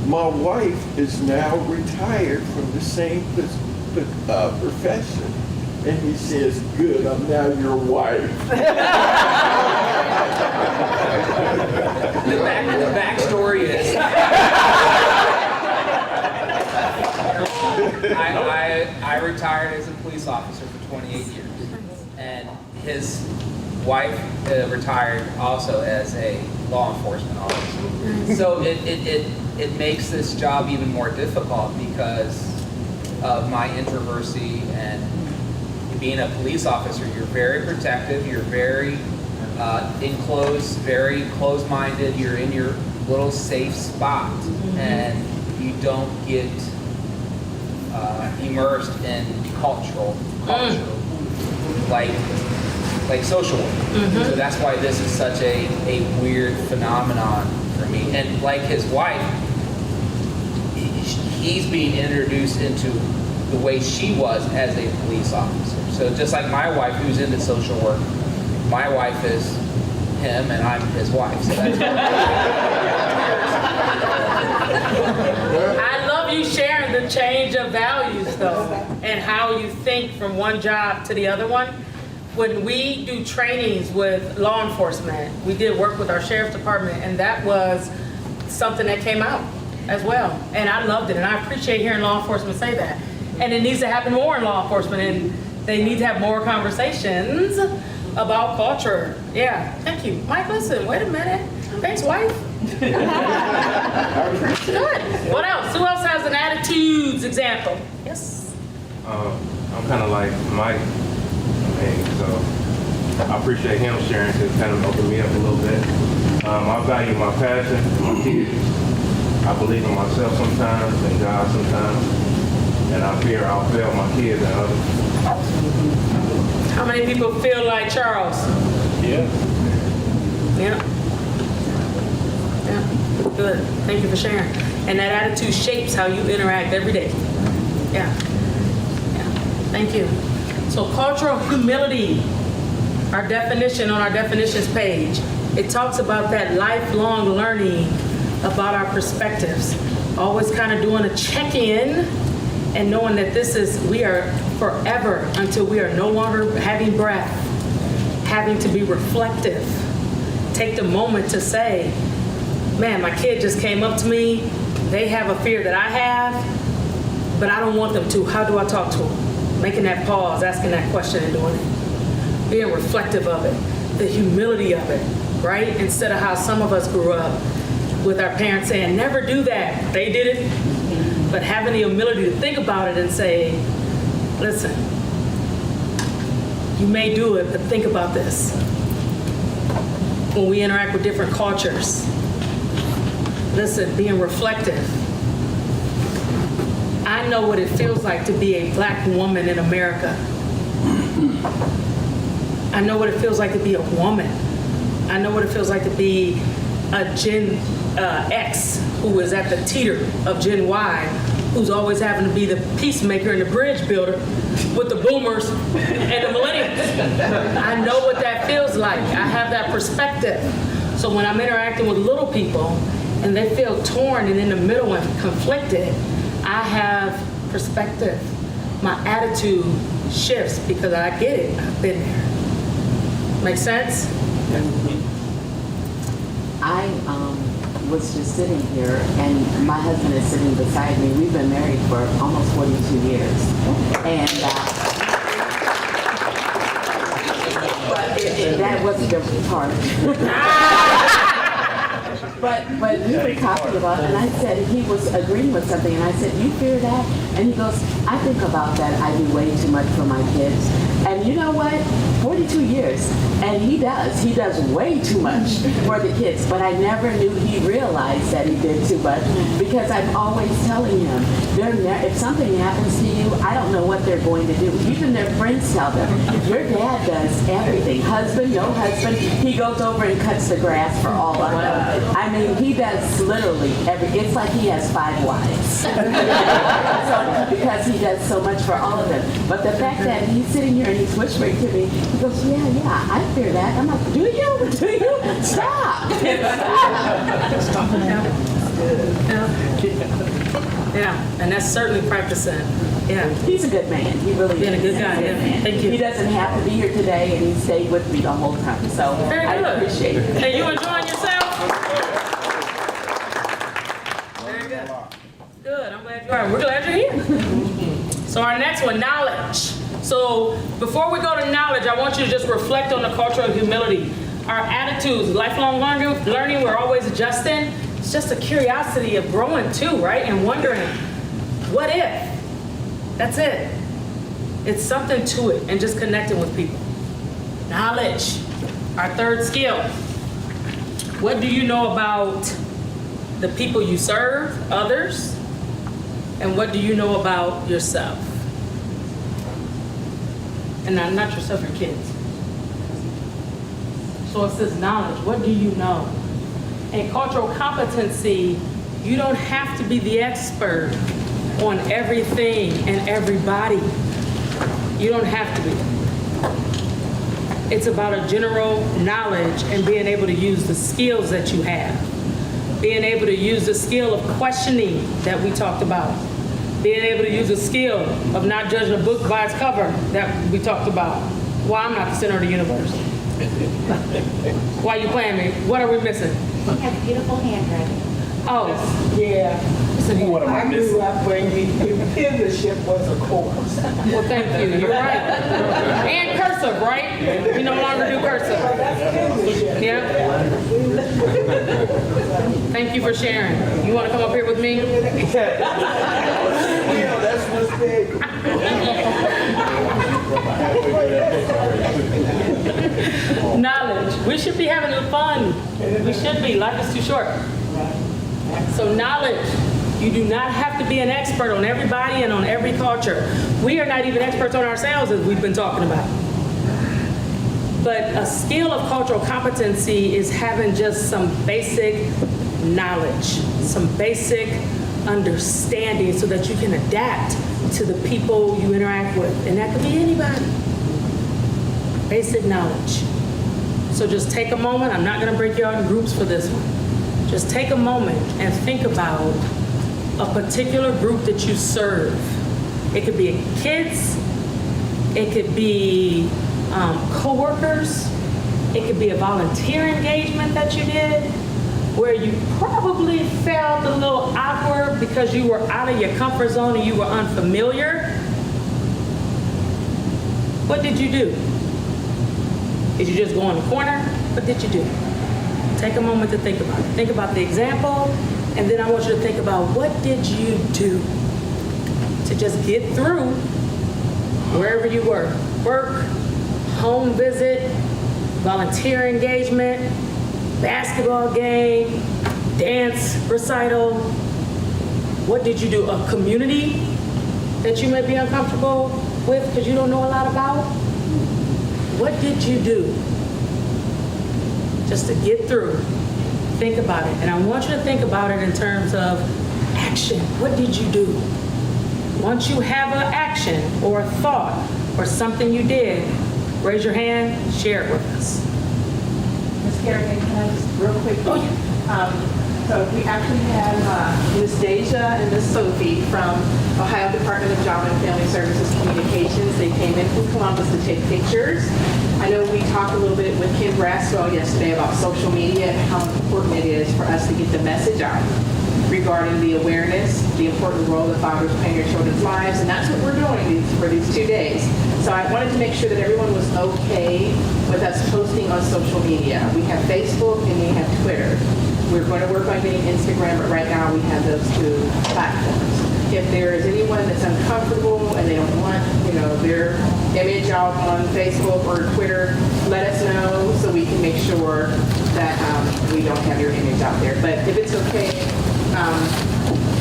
My wife is now retired from the same profession. And he says, good, I'm now your wife. The backstory is I retired as a police officer for 28 years. And his wife retired also as a law enforcement officer. So it makes this job even more difficult because of my introversy, and being a police officer, you're very protective, you're very enclosed, very closed-minded, you're in your little safe spot, and you don't get immersed in culture, like social work. So that's why this is such a weird phenomenon for me. And like his wife, he's being introduced into the way she was as a police officer. So just like my wife, who's into social work, my wife is him and I'm his wife. So that's I love you sharing the change of values though, and how you think from one job to the other one. When we do trainings with law enforcement, we did work with our sheriff's department, and that was something that came out as well. And I loved it, and I appreciate hearing law enforcement say that. And it needs to happen more in law enforcement, and they need to have more conversations about culture. Yeah, thank you. Mike, listen, wait a minute. Thanks, wife. Good. What else? Who else has an attitudes example? Yes. I'm kind of like Mike, and so I appreciate him sharing because it kind of opened me up a little bit. I value my passion, my kids. I believe in myself sometimes and God sometimes, and I fear I'll fail my kids and others. How many people feel like Charles? Yeah. Yeah. Yeah. Good. Thank you for sharing. And that attitude shapes how you interact every day. Yeah. Yeah. Thank you. So cultural humility, our definition on our definitions page, it talks about that lifelong learning about our perspectives. Always kind of doing a check-in and knowing that we are forever until we are no longer having breath, having to be reflective. Take the moment to say, man, my kid just came up to me. They have a fear that I have, but I don't want them to. How do I talk to them? Making that pause, asking that question and doing it. Being reflective of it, the humility of it. right? Instead of how some of us grew up with our parents saying, never do that. They did it. But having the humility to think about it and say, listen, you may do it, but think about this. When we interact with different cultures, listen, being reflective. I know what it feels like to be a black woman in America. I know what it feels like to be a woman. I know what it feels like to be a Gen X who is at the teeter of Gen Y, who's always having to be the peacemaker and the bridge builder with the boomers and the millennials. I know what that feels like. I have that perspective. So when I'm interacting with little people and they feel torn and in the middle and conflicted, I have perspective. My attitude shifts because I get it. I've been there. Make sense? I was just sitting here, and my husband is sitting beside me. We've been married for almost 42 years. And but that was a different part. But we were talking about it, and I said, he was agreeing with something, and I said, you fear that? And he goes, I think about that. I do way too much for my kids. And you know what? 42 years, and he does way too much for the kids, but I never knew he realized that he did too much, because I'm always telling him, if something happens to you, I don't know what they're going to do. Even their friends tell them, your dad does everything. Husband, no husband, he goes over and cuts the grass for all of them. I mean, he does literally it's like he has 5 wives. So, because he does so much for all of them. But the fact that he's sitting here and he's whispering to me, he goes, yeah, I fear that. I'm like, do you? Stop. Yeah, and that's certainly practicing. Yeah. He's a good man. He really Being is. a good guy, He's a yeah. good man. Thank you. He doesn't have to be here today, and he stayed with me the whole time. So Very I good. appreciate it. And you enjoying yourself? Very good. Good. I'm glad you are. We're glad you're here. So our next one, knowledge. So before we go to knowledge, I want you to just reflect on the culture of humility. Our attitudes, lifelong learning, we're always adjusting. It's just a curiosity of growing too, right? And wondering, what if? That's it. It's something to it, and just connecting with people. Knowledge, our third skill. What do you know about the people you serve, others? And what do you know about yourself? And not yourself, your kids. So it says knowledge. What do you know? And cultural competency, you don't have to be the expert on everything and everybody. You don't have to be. It's about a general knowledge and being able to use the skills that you have. Being able to use the skill of questioning that we talked about. Being able to use the skill of not judging a book by its cover that we talked about. Well, I'm not the center of the universe. Why are you playing me? What are we missing? She has beautiful handwriting. Oh, Yeah. what am I I grew up where penmanship was a course. Well, thank you. You're right. And cursive, right? We no longer do cursive. Yeah. Thank you for sharing. You want to come up here with me? Yeah, that's what's big. Knowledge. We should be having fun. We should be. Life is too short. So knowledge. You do not have to be an expert on everybody and on every culture. We are not even experts on ourselves, as we've been talking about. But a skill of cultural competency is having just some basic knowledge, some basic understanding so that you can adapt to the people you interact with. And that could be anybody. Basic knowledge. So just take a moment. I'm not going to break you out in groups for this one. Just take a moment and think about a particular group that you serve. It could be kids. It could be co-workers. It could be a volunteer engagement that you did where you probably felt a little awkward because you were out of your comfort zone and you were unfamiliar. What did you do? Did you just go in the corner? What did you do? take a moment to think about it. Think about the example, and then I want you to think about what did you do to just get through wherever you were. Work, home visit, volunteer engagement, basketball game, dance recital. What did you do? A community that you may be uncomfortable with because you don't know a lot about? What did you do just to get through? Think about it. And I want you to think about it in terms of action. What did you do? Once you have an action or a thought or something you did, raise your hand, share it with us. Ms. Kerrigan, can I just real quickly? Oh, yeah. So we actually have Ms. Deja and Ms. Sophie from Ohio Department of Job and Family Services Communications. They came in from Columbus to take pictures. I know we talked a little bit with Kim Braswell yesterday about social media and how important it is for us to get the message out regarding the awareness, the important role that fathers play in your children's lives, and that's what we're doing for these 2 days. So I wanted to make sure that everyone was okay with us posting on social media. We have Facebook and we have Twitter. We're going to work on getting Instagram, but right now we have those 2 platforms. If there is anyone that's uncomfortable and they don't want, their image out on Facebook or Twitter, let us know so we can make sure that we don't have your image out there. But if it's okay,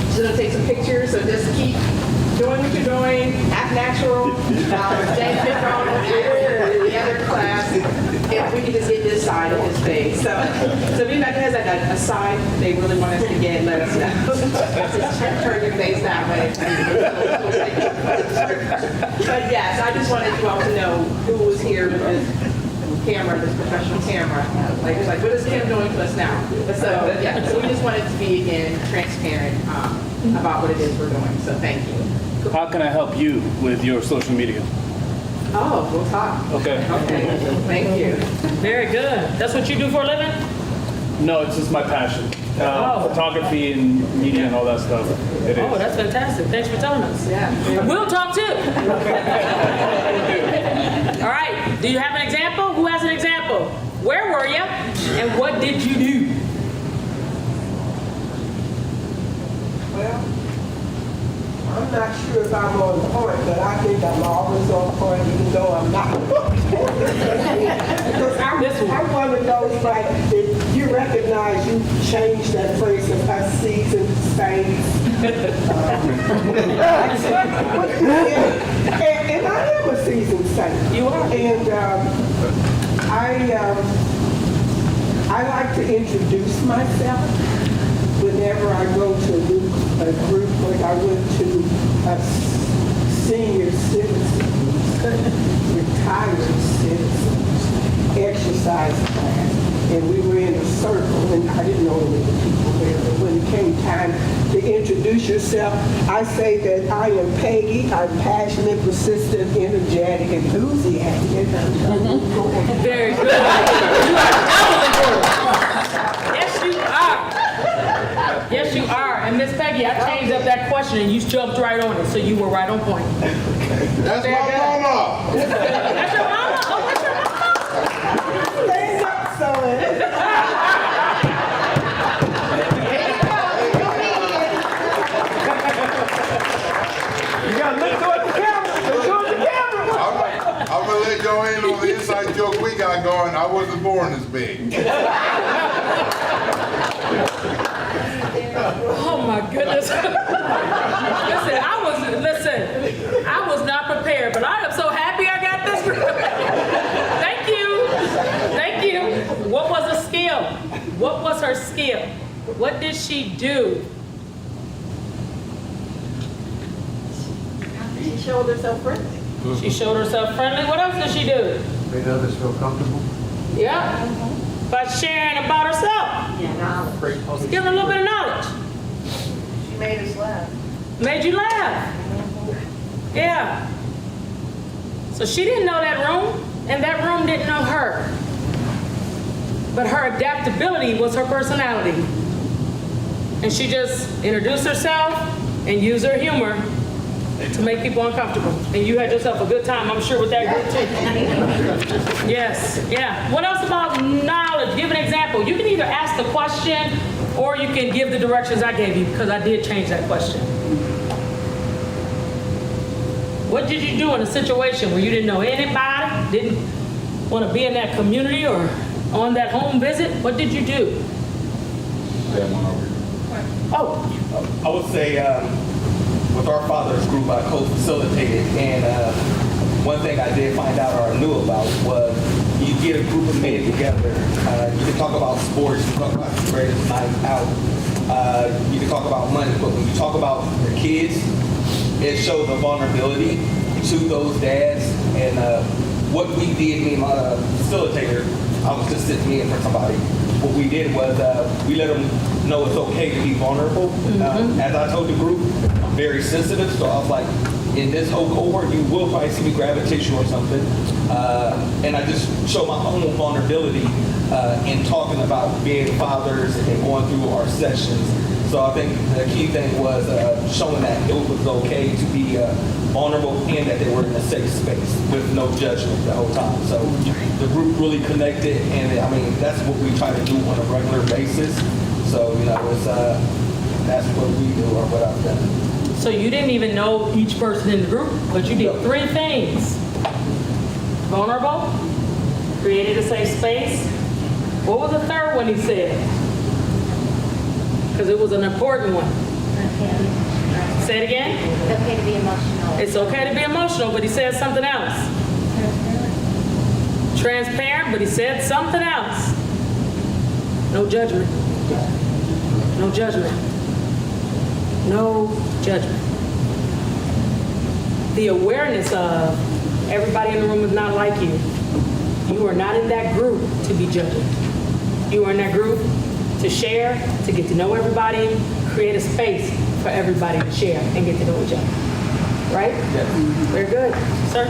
just gonna take some pictures, so just keep doing what you're doing, act natural, stay from the other class. If we can just get this side of his face. So if anybody has like a side they really want us to get, let us know. Just turn your face that way. But yes, I just wanted you all to know who was here with this camera, this professional camera. Like, what is Kim doing to us now? So yeah, so we just wanted to be, again, transparent about what it is we're doing. So thank you. How can I help you with your social media? Oh, we'll talk. Okay. Okay, thank you. Very good. That's what you do for a living? No, it's just my passion. Photography and media and all that stuff. It is. Oh, that's fantastic. Thanks for telling us. Yeah. We'll talk too. All right. Do you have an example? Who has an example? Where were you? And what did you do? Well, I'm not sure if I'm on point, but I think I'm always on point, even though I'm not. Because I'm one of those, like, if you recognize you changed that phrase of us seasoned saints. And I am a seasoned saint. You are. And I like to introduce myself whenever I go to a group, like I went to a senior citizens, retired citizens exercise class, and we were in a circle, and I didn't know any of the people there, but when it came time to introduce yourself, I say that I am Peggy, I'm passionate, persistent, energetic, enthusiastic. Very good. Yes, you are. Yes, you are. And Miss Peggy, I changed up that question and you jumped right on it, so you were right on point. That's my mama. That's your mama? Oh, that's your mama? Stand up, son. You gotta look towards the camera. Look towards the camera. I'm gonna let go in on the inside joke we got going. I wasn't born this big. Oh my goodness. Listen, I was not prepared, but I am so happy I got this. Thank you. Thank you. What was a skill? What was her skill? What did she do? She showed herself friendly. She showed herself friendly. What else did she do? Made others feel comfortable. Yeah. By sharing about herself. Yeah, Giving a little bit of knowledge. she made us laugh. Made you laugh. Yeah. So she didn't know that room, and that room didn't know her. But her adaptability was her personality. And she just introduced herself and used her humor to make people uncomfortable. And you had yourself a good time, I'm sure, with that group too. Yes, yeah. What else about knowledge? Give an example. You can either ask the question or you can give the directions I gave you, because I did change that question. What did you do in a situation where you didn't know anybody, didn't want to be in that community or on that home visit? What did you do? Oh. I would say with our father's group, I co-facilitated, and one thing I did find out or I knew about was you get a group of men together. You can talk about sports, you can talk about the greatest night out, you can talk about money, but when you talk about your kids, it shows a vulnerability to those dads. And what we did, me and my facilitator, I was just sitting in for somebody. What we did was we let them know it's okay to be vulnerable. As I told the group, I'm very sensitive, so I was like, in this whole cohort, you will probably see me gravitate you or something. And I just show my own vulnerability in talking about being fathers and going through our sessions. So I think the key thing was showing that it was okay to be vulnerable and that they were in a safe space with no judgment the whole time. So the group really connected, and I mean, that's what we try to do on a regular basis. So, you know, it's, that's what we do or what I've done. So you didn't even know each person in the group, but you did three things. Vulnerable, created a safe space. What was the third one he said? Because it was an important one. Say it again? It's okay to be emotional. It's okay to be emotional, but he said something else. Transparent, but he said something else. No judgment. No judgment. No judgment. The awareness of everybody in the room is not like you. You are not in that group to be judging. You are in that group to share, to get to know everybody, create a space for everybody to share and get to know each other. Right? Yes. Very good. Sir?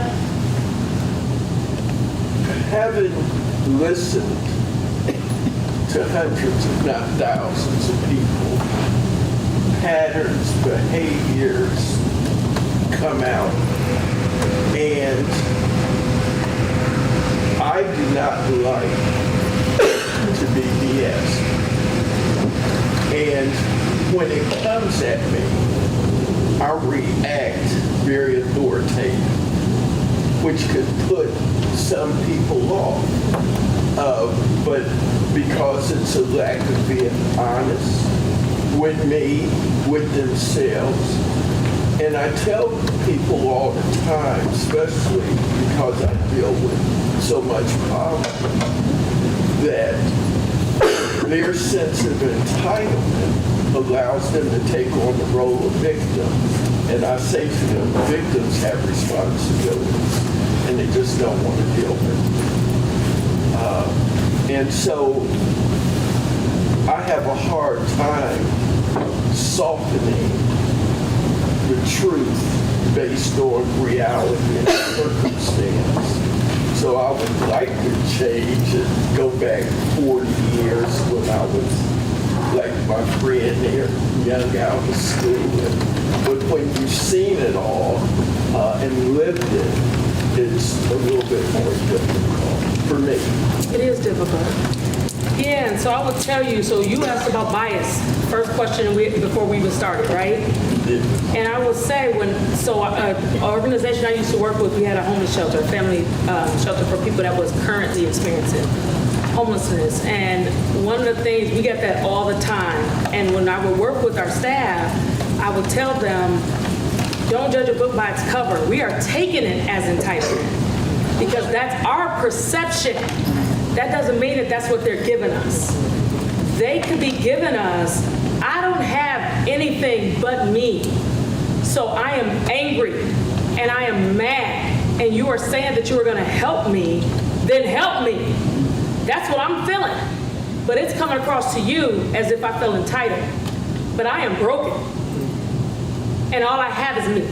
Having listened to hundreds, if not thousands of people, patterns, behaviors come out, and I do not like to be BS. And when it comes at me, I react very authoritative, which could put some people off. But because it's a lack of being honest with me, with themselves, and I tell people all the time, especially because I deal with so much poverty, that their sense of entitlement allows them to take on the role of victim. And I say to them, victims have responsibilities, and they just don't want to deal with it. And so I have a hard time softening the truth based on reality and circumstance. So I would like to change and go back 40 years when I was like my friend there, young out of school. But when you've seen it all and lived it, it's a little bit more difficult for me. It is difficult. Yeah, and so I would tell you, so you asked about bias. First question before we even started, right? And I will say an organization I used to work with, we had a homeless shelter, a family shelter for people that was currently experiencing homelessness. And one of the things, we get that all the time. And when I would work with our staff, I would tell them, don't judge a book by its cover. We are taking it as entitlement because that's our perception. That doesn't mean that that's what they're giving us. They could be giving us, I don't have anything but me. So I am angry and I am mad. And you are saying that you are going to help me, then help me. That's what I'm feeling. But it's coming across to you as if I feel entitled. But I am broken. And all I have is me.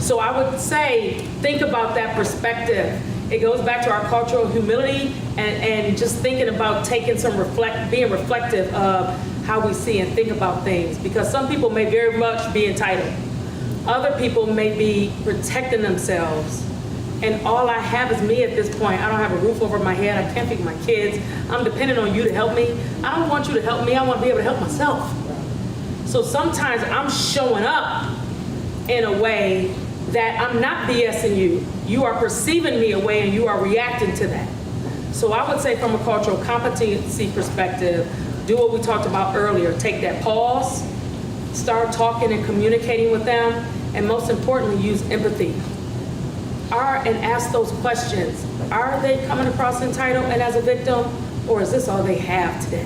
So I would say, think about that perspective. It goes back to our cultural humility and just thinking about taking some being reflective of how we see and think about things. Because some people may very much be entitled. Other people may be protecting themselves, and all I have is me at this point. I don't have a roof over my head. I can't feed my kids. I'm dependent on you to help me. I don't want you to help me. I want to be able to help myself. So sometimes I'm showing up in a way that I'm not BSing you. You are perceiving me a way and you are reacting to that. So I would say from a cultural competency perspective, do what we talked about earlier. Take that pause, start talking and communicating with them, and most importantly, use empathy. And ask those questions. Are they coming across entitled and as a victim, or is this all they have today?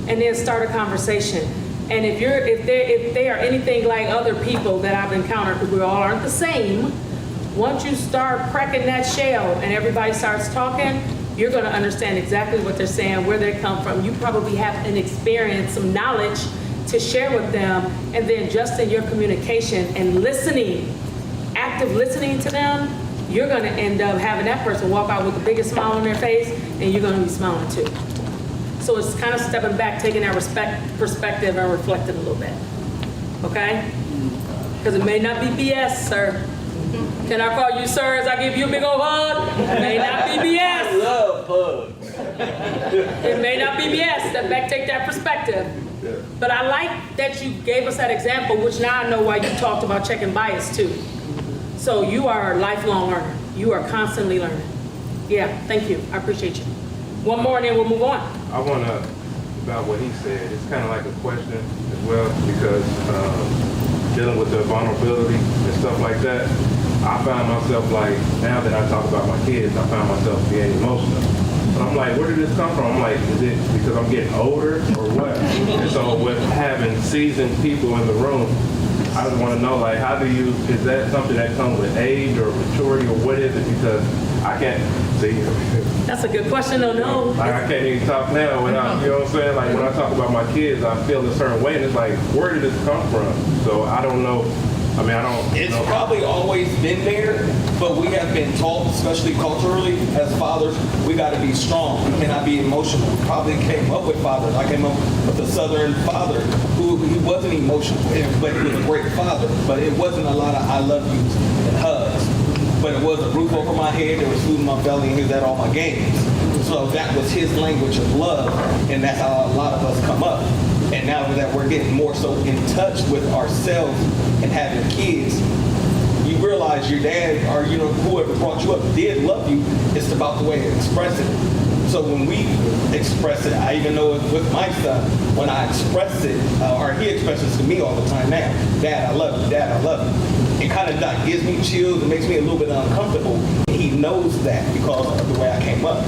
And then start a conversation. And if they are anything like other people that I've encountered, because we all aren't the same, once you start cracking that shell and everybody starts talking, you're going to understand exactly what they're saying, where they come from. You probably have an experience, some knowledge to share with them, and then just in your communication and listening, active listening to them, you're going to end up having that person walk out with the biggest smile on their face, and you're going to be smiling too. So it's kind of stepping back, taking that perspective and reflecting a little bit, okay? Because it may not be BS, sir. Can I call you sir as I give you a big old hug? It may not be BS. I love hugs. It may not be BS. Step back, take that perspective. But I like that you gave us that example, which now I know why you talked about checking bias too. So you are a lifelong learner. You are constantly learning. Yeah, thank you. I appreciate you. One more and then we'll move on. I want to, about what he said, it's kind of like a question as well, because dealing with the vulnerability and stuff like that, I find myself like, now that I talk about my kids, I find myself being emotional. But I'm like, where did this come from? I'm like, is it because I'm getting older or what? And so with having seasoned people in the room, I just want to know, like, is that something that comes with age or maturity, or what is it? Because I can't see. That's a good question, though, no. Like, I can't even talk now without, you know what I'm saying? Like, when I talk about my kids, I feel a certain way, and it's like, where did this come from? So I don't know. I mean, I don't It's know. probably always been there, but we have been taught, especially culturally, as fathers, we got to be strong. We cannot be emotional. We probably came up with fathers. I came up with a Southern father who he wasn't emotional, but he was a great father. But it wasn't a lot of I love yous and hugs. But it was a roof over my head, there was food in my belly, and he was at all my games. So that was his language of love, and that's how a lot of us come up. And now that we're getting more so in touch with ourselves and having kids, you realize your dad or whoever brought you up did love you. It's about the way to express it. So when we express it, I even know it with my son, when I express it, or he expresses it to me all the time now, Dad, I love you, Dad, I love you. It kind of gives me chills, it makes me a little bit uncomfortable. He knows that because of the way I came up.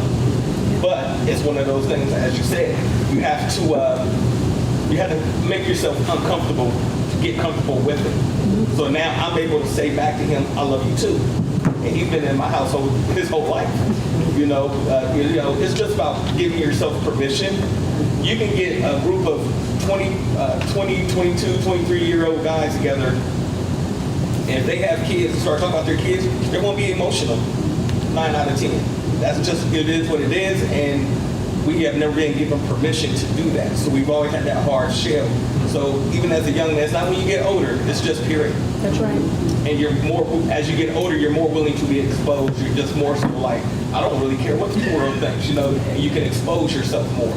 But it's one of those things, as you said, you have to make yourself uncomfortable to get comfortable with it. So now I'm able to say back to him, I love you too. And he's been in my household his whole life. It's just about giving yourself permission. You can get a group of 20, 22, 23-year-old guys together, and if they have kids and start talking about their kids, they won't be emotional 9 out of 10. That's just, it is what it is, and we have never been given permission to do that. So we've always had that hard shell. So even as a young man, it's not when you get older, it's just period. That's right. And you're more, as you get older, you're more willing to be exposed. You're just more so like, I don't really care what the world thinks, and you can expose yourself more.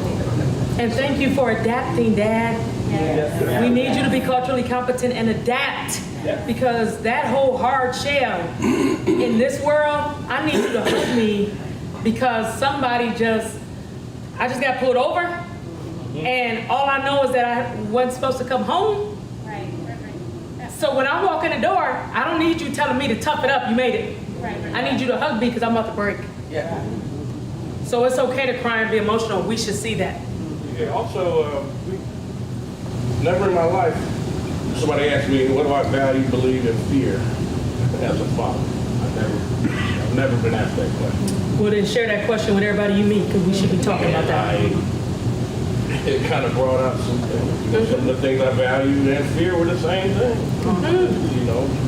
And thank you for adapting, Dad. Yes. We need you to be culturally competent and adapt, because that whole hard shell in this world, I need you to hug me because I just got pulled over, and all I know is that I wasn't supposed to come home. Right. So when I walk in the door, I don't need you telling me to tough it up, you made it. Right. I need you to hug me because I'm about to break. Yeah. So it's okay to cry and be emotional. We should see that. Yeah, also, never in my life, somebody asked me, what do I value, believe, and fear as a father? I've never been asked that question. Well, then share that question with everybody you meet, because we should be talking about that. It kind of brought out some things. Some of the things I valued and fear were the same thing.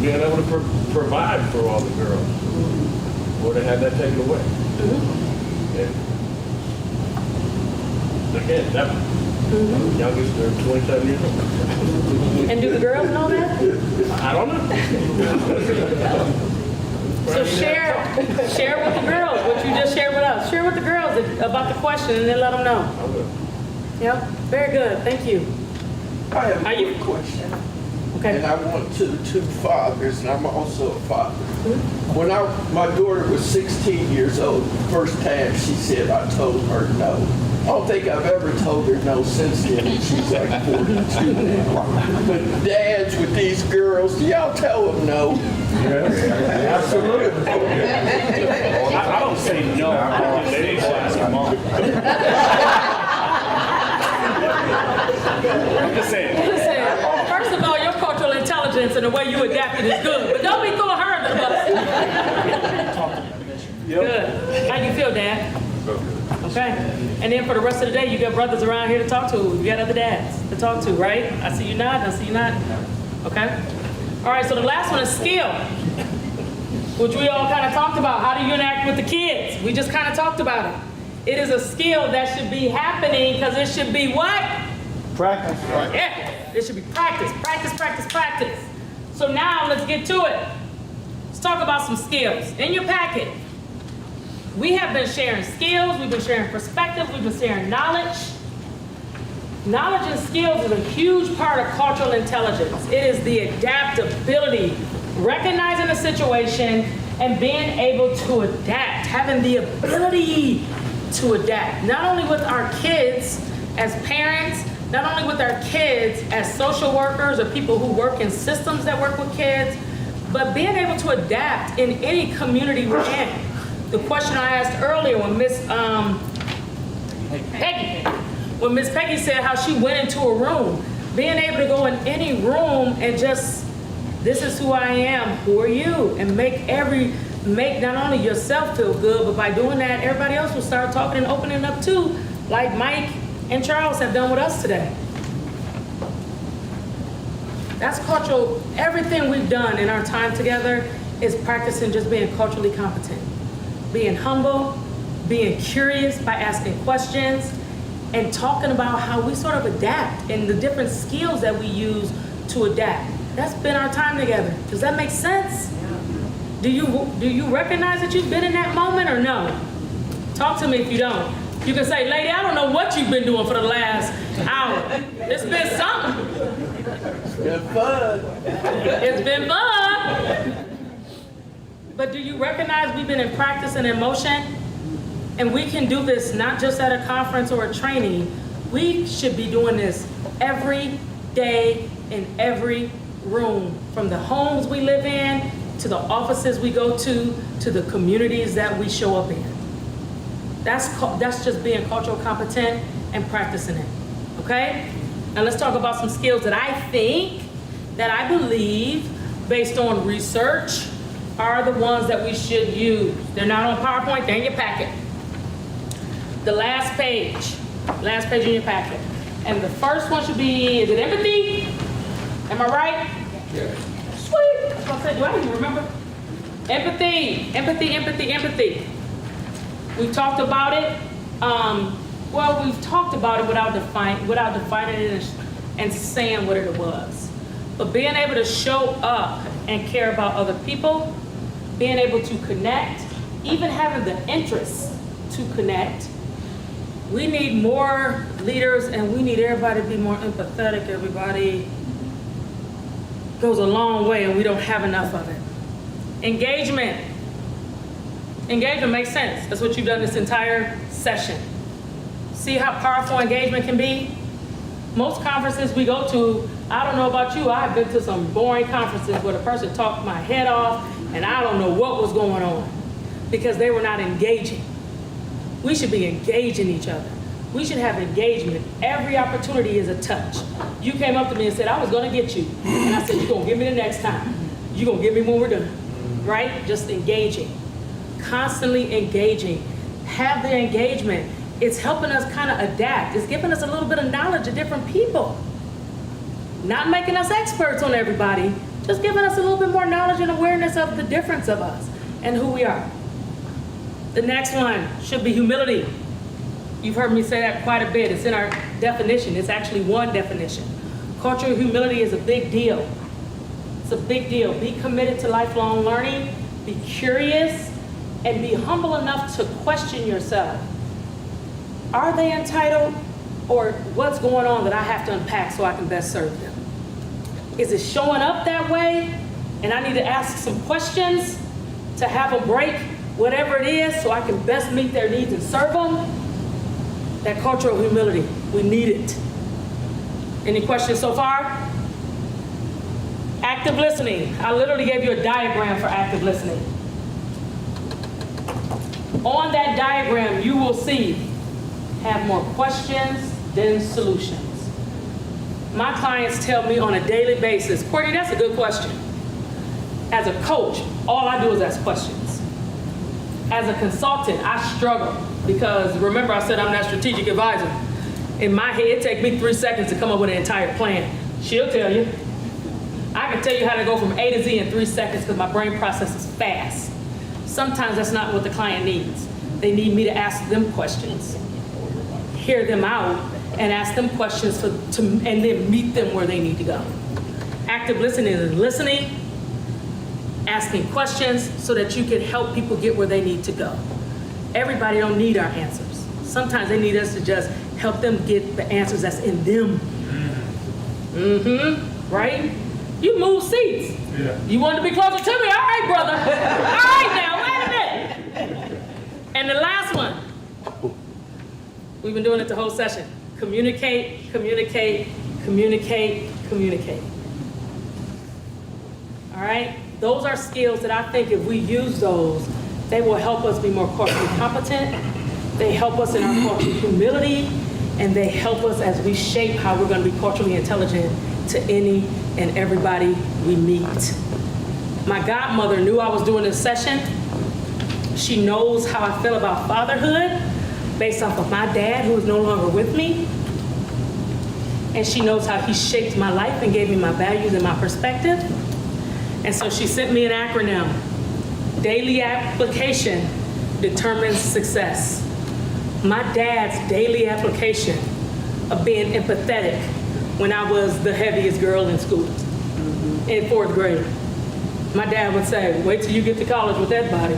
Being able to provide for all the girls, or to have that taken away. And again, Youngest, they're 27 years old. And do the girls know that? I don't know. So share with the girls what you just shared with us. Share with the girls about the question and then let them know. Yep, very good, thank you. I have a quick question. Okay. And I want to the two fathers, and I'm also a father. When my daughter was 16 years old, first time she said I told her no. I don't think I've ever told her no since then, and she's like 42 now. But dads with these girls, do y'all tell them no? Yes, absolutely. I don't say no. They need to ask your mom. I'm just saying. Listen, first of all, your cultural intelligence and the way you adapted is good, but don't be throwing her under the bus. Good. How you feel, Dad? Okay. And then for the rest of the day, you got brothers around here to talk to. You got other dads to talk to, right? I see you nodding. I see you nodding. Okay. All right. So the last one is skill, which we all kind of talked about. How do you interact with the kids? We just kind of talked about it. It is a skill that should be happening because it should be what? Practice. Yeah, it should be practice, practice, practice, practice. So now let's get to it. Let's talk about some skills. In your packet, we have been sharing skills, we've been sharing perspectives, we've been sharing knowledge. Knowledge and skills is a huge part of cultural intelligence. It is the adaptability, recognizing a situation and being able to adapt, having the ability to adapt, not only with our kids as parents, not only with our kids as social workers or people who work in systems that work with kids, but being able to adapt in any community we're in. The question I asked earlier when Miss Peggy said how she went into a room, being able to go in any room and just, this is who I am, who are you? And make not only yourself feel good, but by doing that, everybody else will start talking and opening up too, like Mike and Charles have done with us today. That's cultural. Everything we've done in our time together is practicing just being culturally competent. Being humble, being curious by asking questions, and talking about how we sort of adapt and the different skills that we use to adapt. That's been our time together. Does that make sense? Do you recognize that you've been in that moment or no? Talk to me if you don't. You can say, lady, I don't know what you've been doing for the last hour. It's been something. It's been fun. It's been fun. But do you recognize we've been in practice and in motion? And we can do this not just at a conference or a training. We should be doing this every day in every room, from the homes we live in, to the offices we go to the communities that we show up in. That's just being cultural competent and practicing it, okay? Now let's talk about some skills that I believe, based on research, are the ones that we should use. They're not on PowerPoint, they're in your packet. The last page in your packet. And the first one should be, is it empathy? Am I right? Yeah. Sweet. I was gonna say, do I even remember? Empathy. We talked about it. We've talked about it without defining it and saying what it was. But being able to show up and care about other people, being able to connect, even having the interest to connect. We need more leaders and we need everybody to be more empathetic. Everybody goes a long way and we don't have enough of it. Engagement. Engagement makes sense. That's what you've done this entire session. See how powerful engagement can be? Most conferences we go to, I don't know about you, I've been to some boring conferences where the person talked my head off and I don't know what was going on because they were not engaging. We should be engaging each other. We should have engagement. Every opportunity is a touch. You came up to me and said, I was gonna get you. And I said, you're gonna give me the next time. You're gonna give me when we're done, right? Just engaging, constantly engaging. Have the engagement. It's helping us kind of adapt. It's giving us a little bit of knowledge of different people. Not making us experts on everybody, just giving us a little bit more knowledge and awareness of the difference of us and who we are. The next one should be humility. You've heard me say that quite a bit. It's in our definition. It's actually one definition. Cultural humility is a big deal. It's a big deal. Be committed to lifelong learning, be curious, and be humble enough to question yourself. Are they entitled, or what's going on that I have to unpack so I can best serve them? Is it showing up that way, and I need to ask some questions to have them break whatever it is so I can best meet their needs and serve them? That cultural humility, we need it. Any questions so far? Active listening. I literally gave you a diagram for active listening. On that diagram, you will see have more questions than solutions. My clients tell me on a daily basis, Courtney, that's a good question. As a coach, all I do is ask questions. As a consultant, I struggle because remember I said I'm that strategic advisor. In my head, it takes me 3 seconds to come up with an entire plan. She'll tell you. I can tell you how to go from A to Z in 3 seconds because my brain processes fast. Sometimes that's not what the client needs. They need me to ask them questions, hear them out, and ask them questions and then meet them where they need to go. Active listening is listening, asking questions so that you can help people get where they need to go. Everybody don't need our answers. Sometimes they need us to just help them get the answers that's in them. Right? You move seats. Yeah. You want to be closer to me? All right, brother. All right now, wait a minute. And the last one, we've been doing it the whole session. Communicate, communicate, communicate, communicate. All right? Those are skills that I think if we use those, they will help us be more culturally competent. They help us in our cultural humility, and they help us as we shape how we're going to be culturally intelligent to any and everybody we meet. My godmother knew I was doing this session. She knows how I feel about fatherhood based off of my dad, who is no longer with me. And she knows how he shaped my life and gave me my values and my perspective. And so she sent me an acronym. Daily application determines success. My dad's daily application of being empathetic when I was the heaviest girl in school, in 4th grade. My dad would say, wait till you get to college with that body.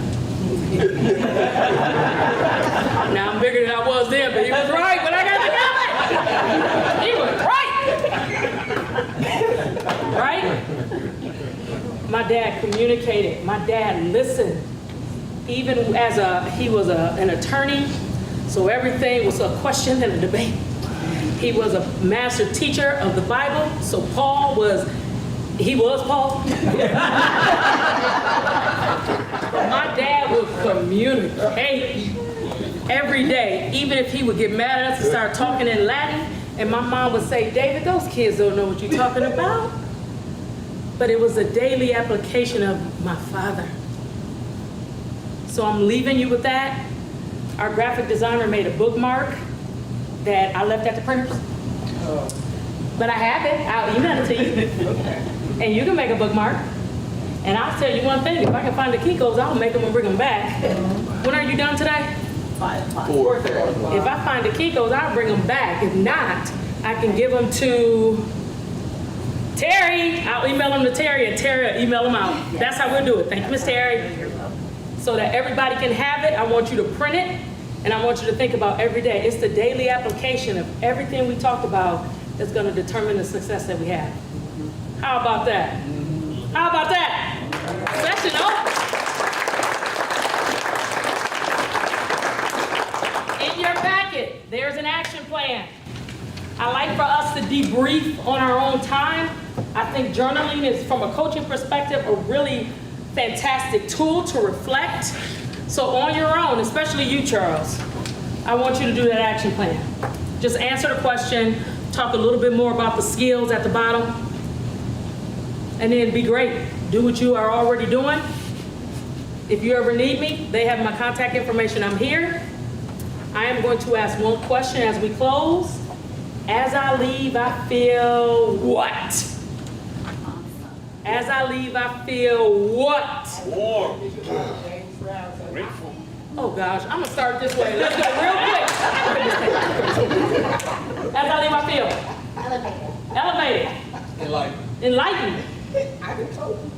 Now I'm bigger than I was then, but he was right when I got to college. He was right. Right? My dad communicated. My dad listened. Even as he was an attorney, so everything was a question and a debate. He was a master teacher of the Bible, so Paul was Paul. My dad would communicate every day, even if he would get mad at us and start talking in Latin, and my mom would say, David, those kids don't know what you're talking about. But it was a daily application of my father. So I'm leaving you with that. Our graphic designer made a bookmark that I left at the printers. But I have it. I'll email it to you. And you can make a bookmark. And I'll tell you one thing, if I can find the Kikos, I'll make them and bring them back. When are you done today? 4:30. If I find the Kikos, I'll bring them back. If not, I can give them to Terry. I'll email them to Terry, and Terry will email them out. That's how we'll do it. Thank you, Miss Terry. So that everybody can have it, I want you to print it, and I want you to think about every day. It's the daily application of everything we talked about that's going to determine the success that we have. How about that? How about that? Session over. In your packet, there's an action plan. I like for us to debrief on our own time. I think journaling is, from a coaching perspective, a really fantastic tool to reflect. So on your own, especially you, Charles, I want you to do that action plan. Just answer the question, talk a little bit more about the skills at the bottom, and then be great. Do what you are already doing. If you ever need me, they have my contact information. I'm here. I am going to ask one question as we close. As I leave, I feel what? As I leave, I feel what? Warm. Grateful. Oh gosh, I'm gonna start this way. Let's go real quick. That's how leave my field. Elevated. Enlightened.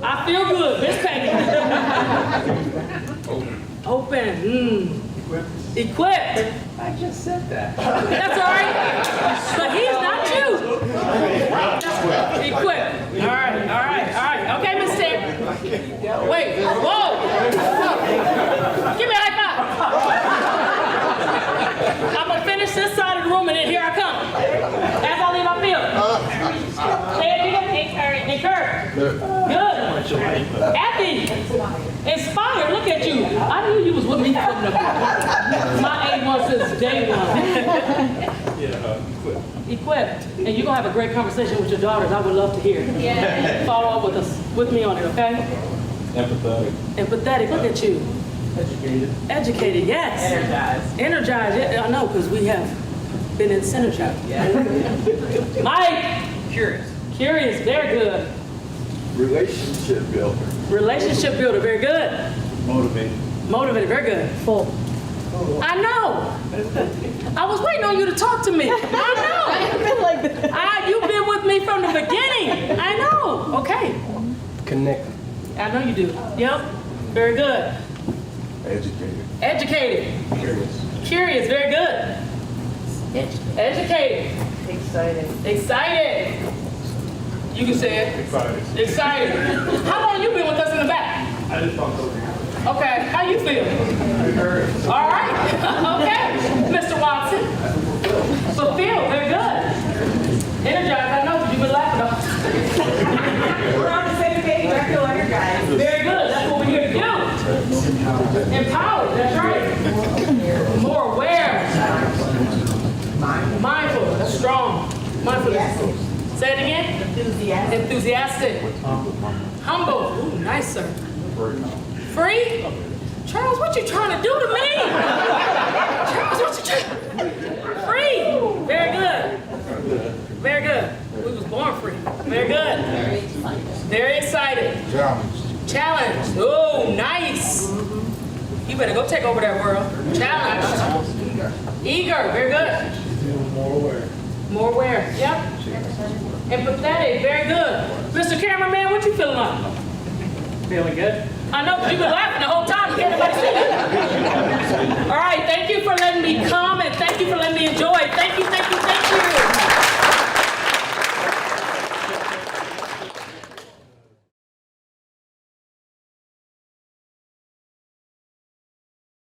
I feel good. Miss Peggy. Open. Equipped. I just said that. That's all right. But he's not you. Equipped. All right. Okay, Miss Terry. Wait. Whoa. Give me a high five. I'm gonna finish this side of the room and then here I come. That's all leave my field. Say it again. Encourage. Good. Happy. Inspired. Look at you. I knew you was with me from my A1 since day one. Equipped. And you're gonna have a great conversation with your daughters. I would love to hear. Yeah. Follow up with me on it, okay? Empathetic. Look at you. Educated, yes. Energized, yeah, I know, because we have been in synergy. Yeah. Mike. Curious, very good. Relationship builder. Relationship builder, very good. Motivated, very good. Full. I know. I was waiting on you to talk to me. I know. You've been with me from the beginning. I know. Okay. Connected. I know you do. Yep. Very good. Educated. Curious. Very good. Educated. Excited. You can say it. Excited. How long you been with us in the back? I just talked over here. Okay. How you feel? All right. Okay. Mr. Watson. Fulfilled. Very good. Energized. I know because you've been laughing all the time. We're on the same page. I feel energized. Very good. That's what we're here to do. Empowered. That's right. More aware. Mindful. That's strong. Mindfulness. Say it again. Enthusiastic. Humble. Ooh, nice, sir. Free? Charles, what you trying to do to me? Charles, what you trying? Free. Very good. Very good. We was born free. Very good. Very excited. Challenged. Oh, nice. You better go take over that world. Challenged. Eager. Very good. More aware. Yep. Empathetic. Very good. Mr. Cameraman, what you feeling like? Feeling good? I know, because you've been laughing the whole time. Can't nobody see it. All right, thank you.